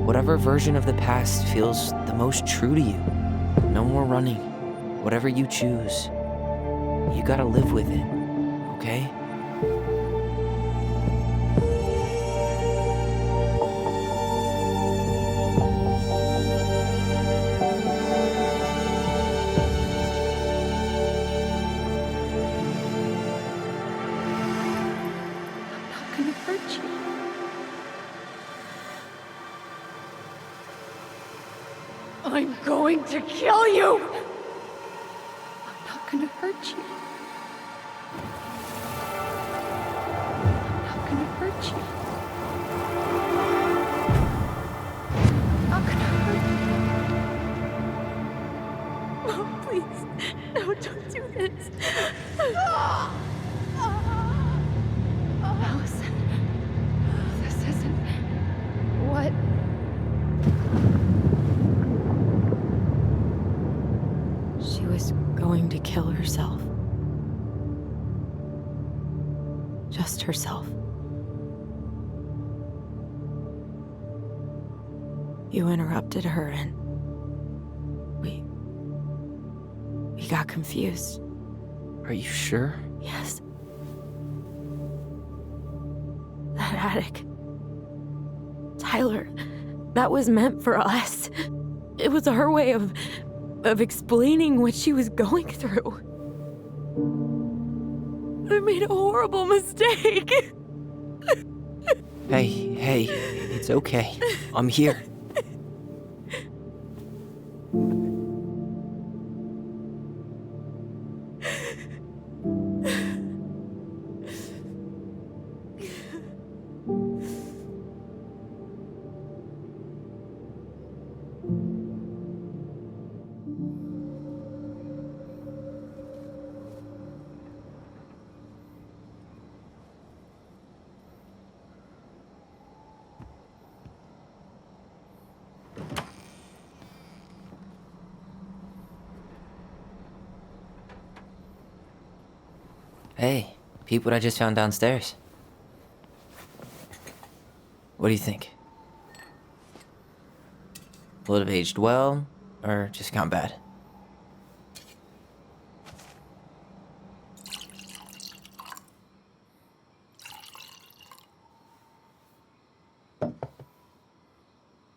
whatever version of the past feels the most true to you. No more running. Whatever you choose, you gotta live with it, okay? gonna hurt you. I'm going to kill you! I'm not gonna hurt you. I'm not gonna hurt you. I'm not gonna hurt you. Oh, please. No, don't do this. Allison, this isn't what... She was going to kill herself. Just herself. You interrupted her and we got confused. Are you sure? Yes. That attic. Tyler, that was meant for us. It was her way of explaining what she was going through. I made a horrible mistake. Hey, it's okay. I'm here. Hey, peep what I just found downstairs. What do you think? Will it have aged well, or just gone bad?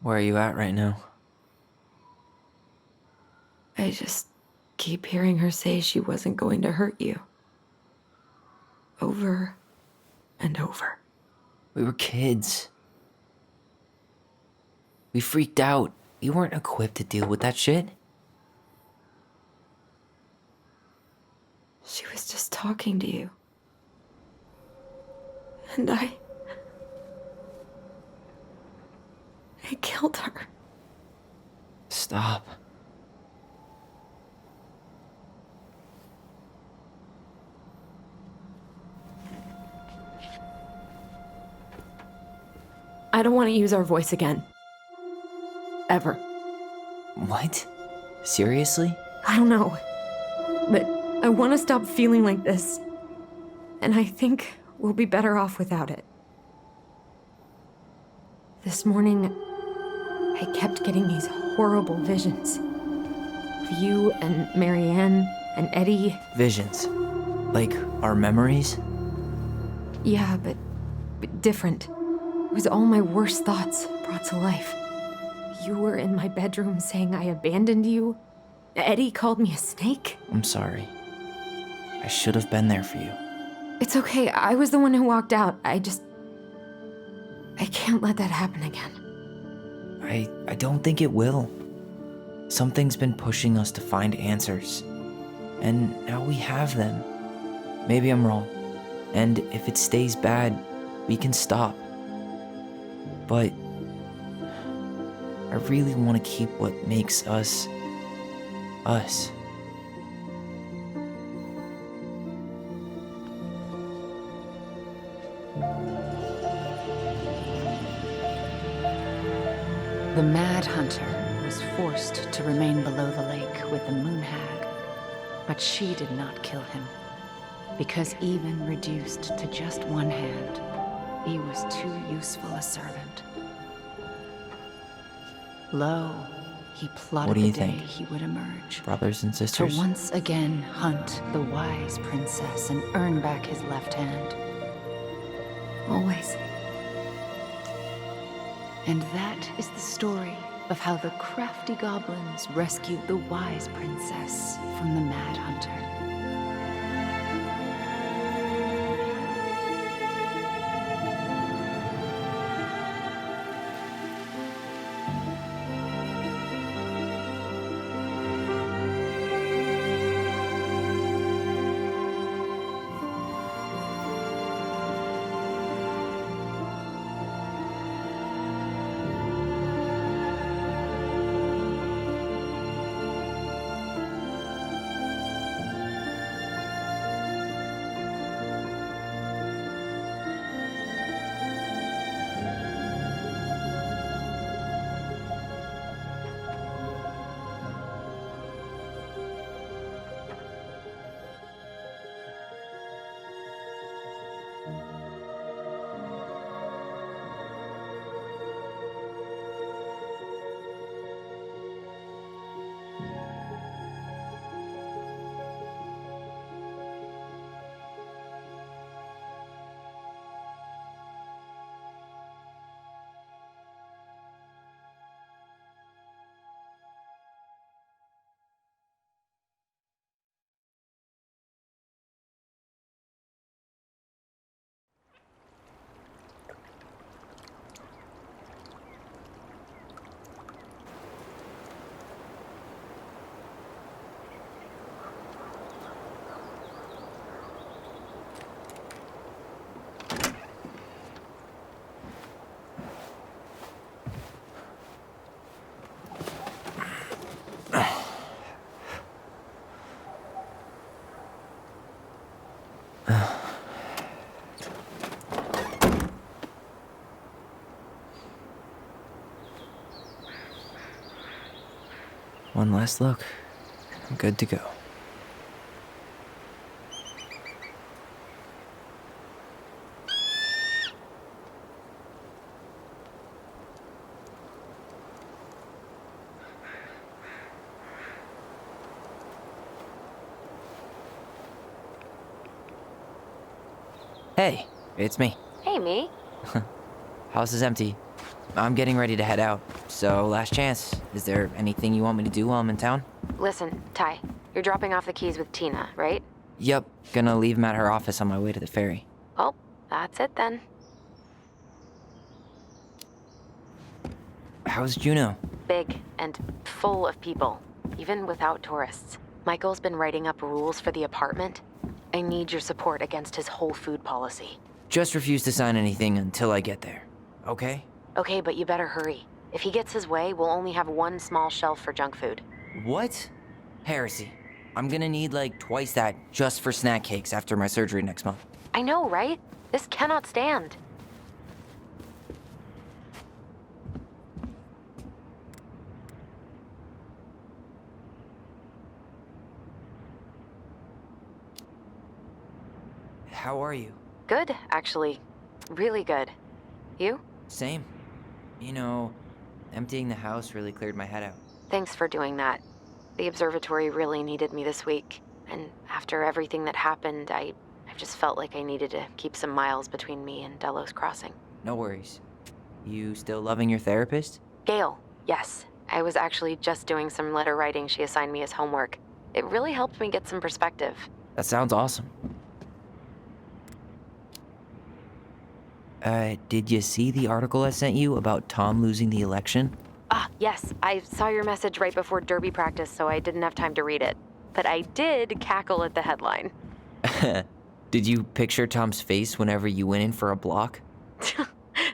Where are you at right now? I just keep hearing her say she wasn't going to hurt you. Over and over. We were kids. We freaked out. You weren't equipped to deal with that shit. She was just talking to you. And I killed her. Stop. I don't want to use our voice again. Ever. What? Seriously? I don't know. But I want to stop feeling like this. And I think we'll be better off without it. This morning, I kept getting these horrible visions. Of you and Marianne and Eddie. Visions. Like our memories? Yeah, but different. It was all my worst thoughts brought to life. You were in my bedroom saying I abandoned you. Eddie called me a snake. I'm sorry. I should have been there for you. It's okay. I was the one who walked out. I can't let that happen again. I don't think it will. Something's been pushing us to find answers. And now we have them. Maybe I'm wrong. And if it stays bad, we can stop. But I really want to keep what makes us, us. The Mad Hunter was forced to remain below the lake with the Moon Hag, but she did not kill him, because even reduced to just one hand, he was too useful a servant. Lo, he plotted What do you the day think? he would emerge. Brothers and To sisters? once again hunt the wise princess and earn back his left hand. Always. And that is the story of how the crafty goblins rescued the wise princess from the Mad Hunter. One last look. I'm good to go. Hey, it's me. Hey, me. House is empty. I'm getting ready to head out, so last chance. Is there anything you want me to do while I'm in town? Listen, Ty, you're dropping off the keys with Tina, right? Yep, gonna leave them at her office on my way to the ferry. Well, that's it then. How's Juneau? Big and full of people, even without tourists. Michael's been writing up rules for the apartment. I need your support against his whole food policy. Just refuse to sign anything until I get there, okay? Okay, but you better hurry. If he gets his way, we'll only have one small shelf for junk food. What? Heresy. I'm gonna need like twice that just for snack cakes after my surgery next month. I know, right? This cannot stand. How are you? Good, actually. Really good. You? Same. You know, emptying the house really cleared my head out. Thanks for doing that. The observatory really needed me this week. And after everything that happened, I just felt like I needed to keep some miles between me and Delos Crossing. No worries. You still loving your therapist? Gail, yes. I was actually just doing some letter writing she assigned me as homework. It really helped me get some perspective. That sounds awesome. Did you see the article I sent you about Tom losing the election? Ah, yes. I saw your message right before derby practice, so I didn't have time to read it. But I did cackle at the headline. Did you picture Tom's face whenever you went in for a block?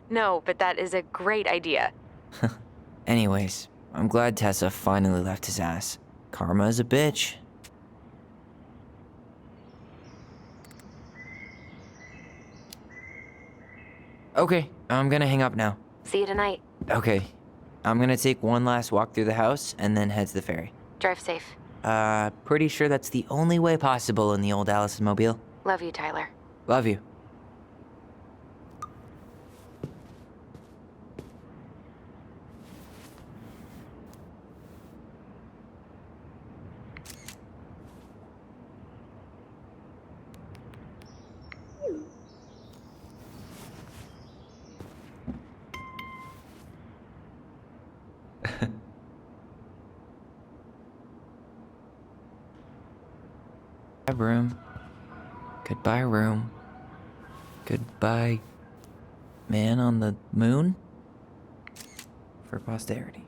No, but that is a great idea. Anyways, I'm glad Tessa finally left his ass. Karma is a bitch. Okay, I'm gonna hang up now. See you tonight. Okay, I'm gonna take one last walk through the house and then head to the ferry. Drive safe. Pretty sure that's the only way possible in the old Allison mobile. Love you, Tyler. Love you. Room. Goodbye, room. Goodbye, man on the moon. For posterity.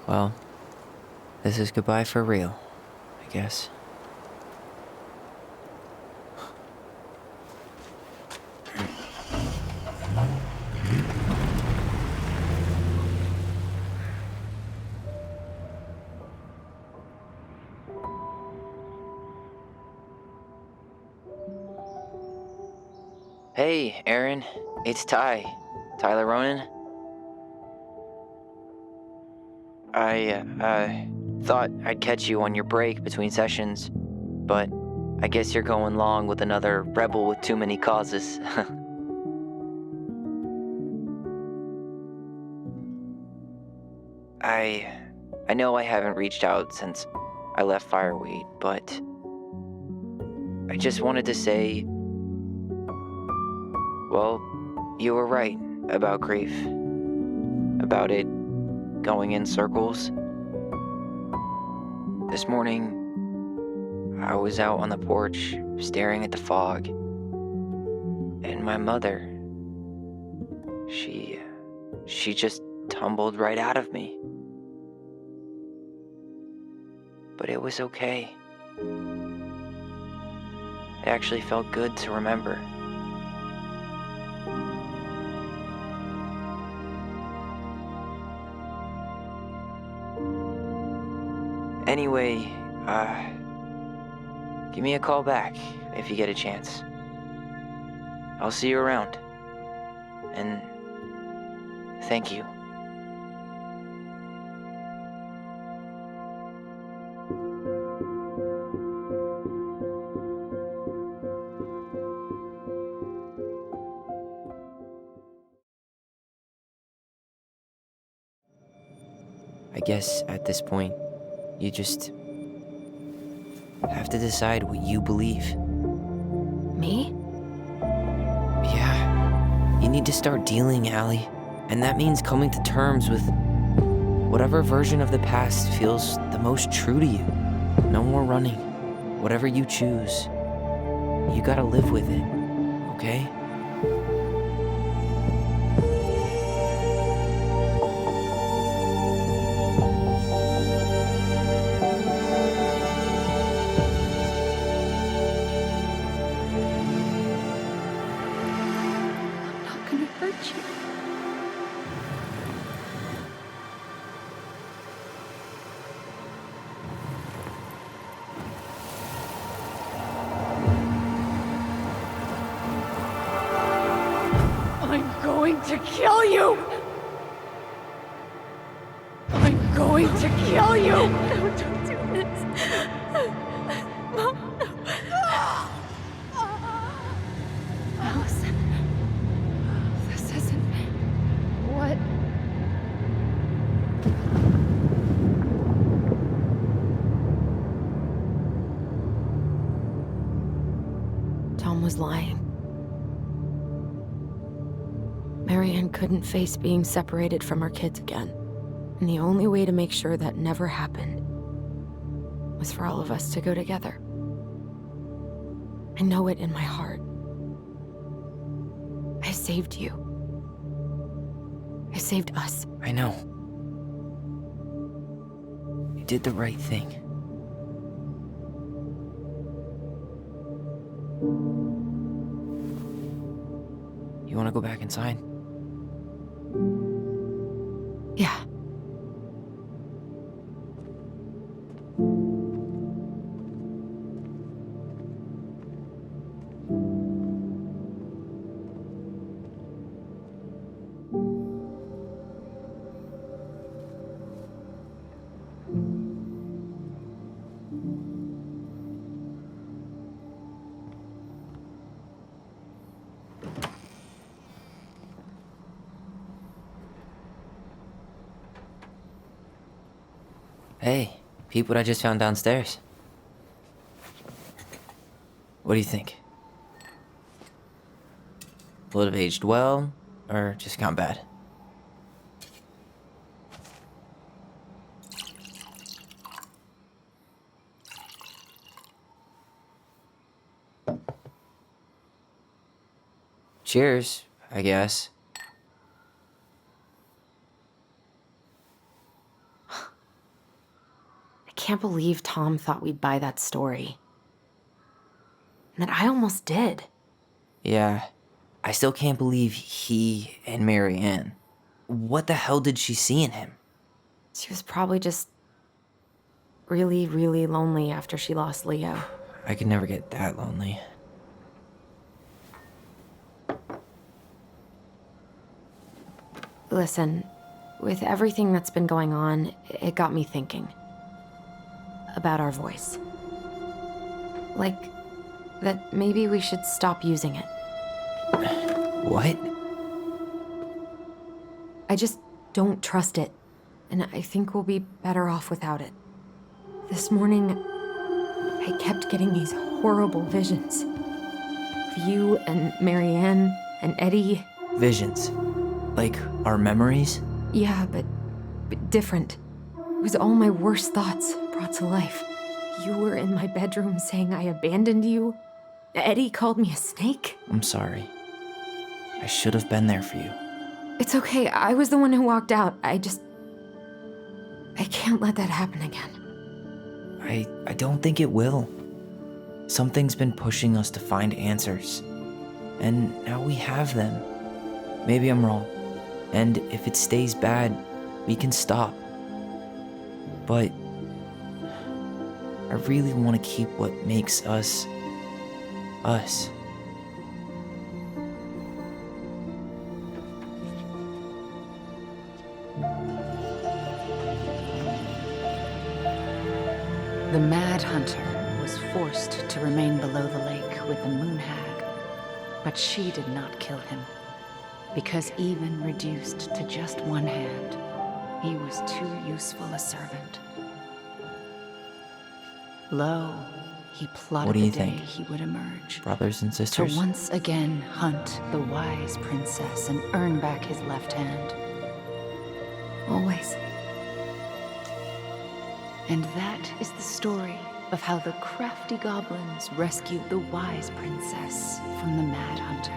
Well, this is goodbye for real, I guess. Hey, Aaron. It's Ty. Tyler Ronan. I thought I'd catch you on your break between sessions, but I guess you're going long with another rebel with too many causes. I know I haven't reached out since I left Fireweed, but I just wanted to say, well, you were right about grief, about it going in circles. This morning, I was out on the porch staring at the fog, and my mother, she just tumbled right out of me. but it was okay. It actually felt good to remember. Anyway, give me a call back if you get a chance. I'll see you around. And thank you. I guess at this point, you just have to decide what you believe. Me? Yeah, you need to start dealing, Allie. And that means coming to terms with whatever version of the past feels the most true to you. No more running. Whatever you choose, you gotta live with it, okay? To kill you! I'm going to kill you! No, don't do this. Mom, no. Allison, this isn't what... Tom was lying. Marianne couldn't face being separated from her kids again. And the only way to make sure that never happened was for all of us to go together. I know it in my heart. I saved you. I saved us. I know. You did the right thing. You want to go back inside? Yeah. Hey, peep what I just found downstairs. What do you think? Will it have aged well, or just gone bad? Cheers, I guess. I can't believe Tom thought we'd buy that story. And that I almost did. Yeah, I still can't believe he and Marianne. What the hell did she see in him? She was probably just really, really lonely after she lost Leo. I could never get that lonely. Listen, with everything that's been going on, it got me thinking about our voice. Like, that maybe we should stop using it. What? I just don't trust it, and I think we'll be better off without it. This morning, I kept getting these horrible visions. Of you and Marianne and Eddie. Visions? Like our memories? Yeah, but different. It was all my worst thoughts brought to life. You were in my bedroom saying I abandoned you. Eddie called me a snake. I'm sorry. I should have been there for you. It's okay, I was the one who walked out. I can't let that happen again. I don't think it will. Something's been pushing us to find answers. And now we have them. Maybe I'm wrong. And if it stays bad, we can stop. But I really want to keep what makes us, us. The Mad Hunter was forced to remain below the lake with the Moon Hag, but she did not kill him, because even reduced to just one hand, he was too useful a servant. Lo, he plotted What do you the day think? he would emerge, Brothers and to sisters? once again hunt the wise princess and earn back his left hand. Always. And that is the story of how the crafty goblins rescued the wise princess from the Mad Hunter.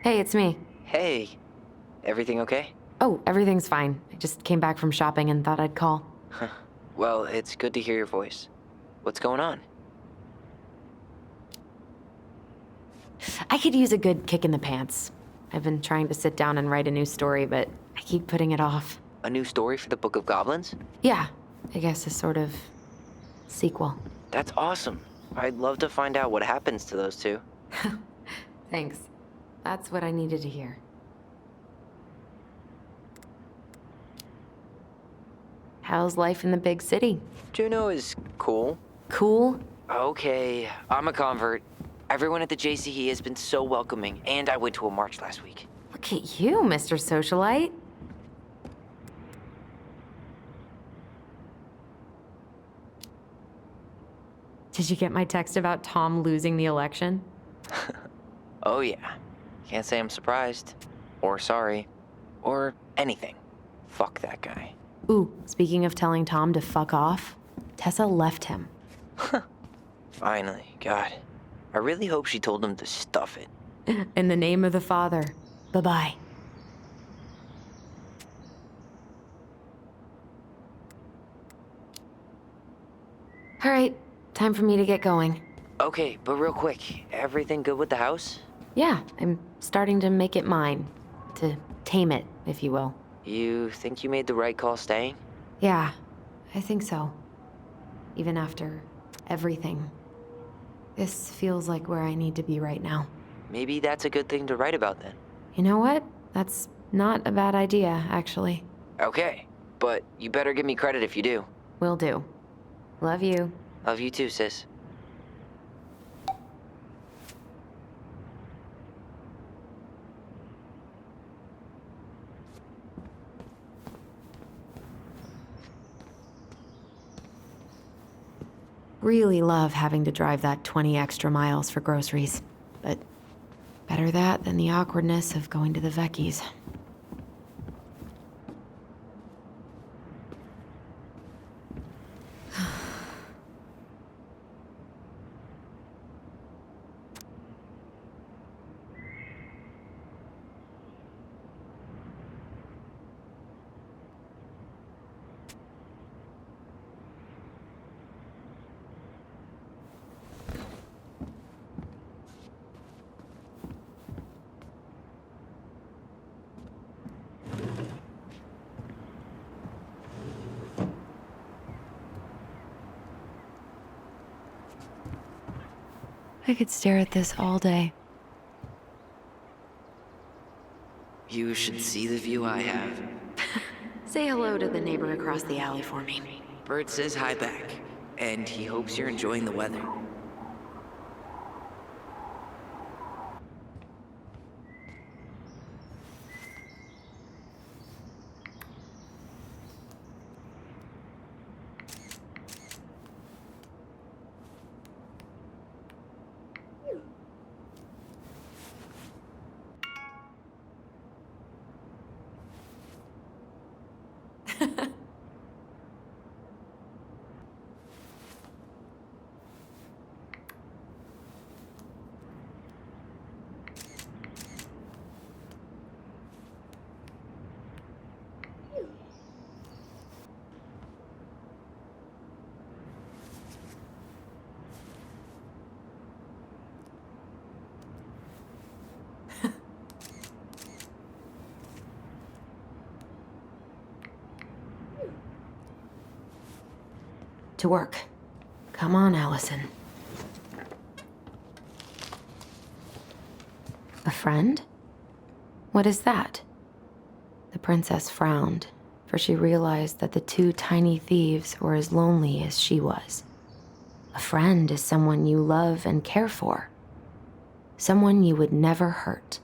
Hey, it's me. Hey, everything okay? Oh, everything's fine. I just came back from shopping and thought I'd call. Well, it's good to hear your voice. What's going on? I could use a good kick in the pants. I've been trying to sit down and write a new story, but I keep putting it off. A new story for the Book of Goblins? Yeah, I guess a sort of sequel. That's awesome. I'd love to find out what happens to those two. Thanks. That's what I needed to hear. How's life in the big city? Juneau is cool. Cool? Okay, I'm a convert. Everyone at the JCE has been so welcoming, and I went to a march last week. Look at you, Mr. Socialite. Did you get my text about Tom losing the election? Oh yeah. Can't say I'm surprised. Or sorry. Or anything. Fuck that guy. Ooh, speaking of telling Tom to fuck off, Tessa left him. Finally, God. I really hope she told him to stuff it. In the name of the Father. Bye-bye. All right, time for me to get going. Okay, but real quick, everything good with the house? Yeah, I'm starting to make it mine. To tame it, if you will. You think you made the right call staying? Yeah, I think so. Even after everything. This feels like where I need to be right now. Maybe that's a good thing to write about then. You know what? That's not a bad idea, actually. Okay, but you better give me credit if you do. Will do. Love you. Love you too, sis. Really love having to drive that 20 extra miles for groceries. But better that than the awkwardness of going to the Vecchi's. I could stare at this all day. You should see the view I have. Say hello to the neighbor across the alley for me. Bert says hi back, and he hopes you're enjoying the weather. To work. Come on, Allison. A friend? What is that? The princess frowned, for she realized that the two tiny thieves were as lonely as she was. A friend is someone you love and care for. Someone you would never hurt.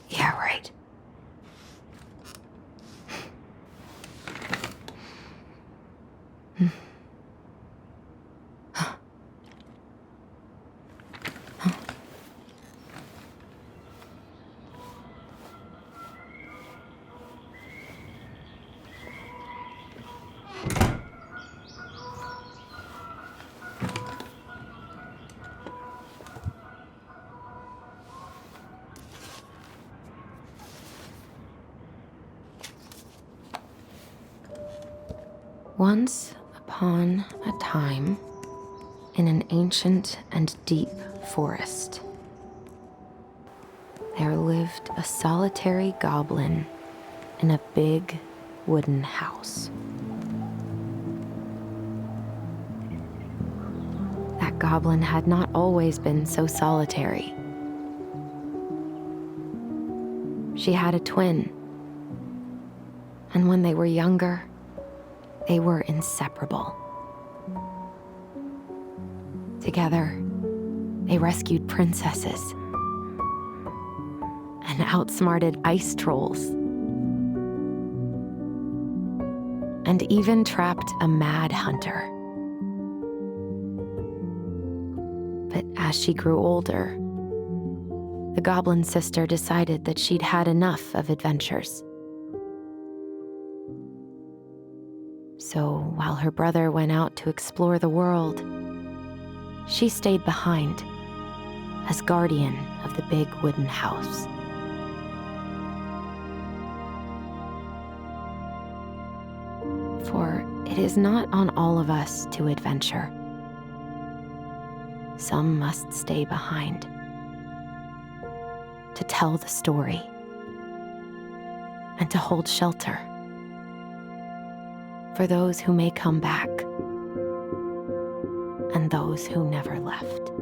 Yeah, right. Once upon a time, in an ancient and deep forest, there lived a solitary goblin in a big wooden house. That goblin had not always been so solitary. She had a twin, and when they were younger, they were inseparable. Together, they rescued princesses and outsmarted ice trolls, and even trapped a mad hunter. But as she grew older, the goblin sister decided that she'd had enough of adventures. So while her brother went out to explore the world, she stayed behind as guardian of the big wooden house. For it is not on all of us to adventure. Some must stay behind to tell the story and to hold shelter for those who may come back and those who never left.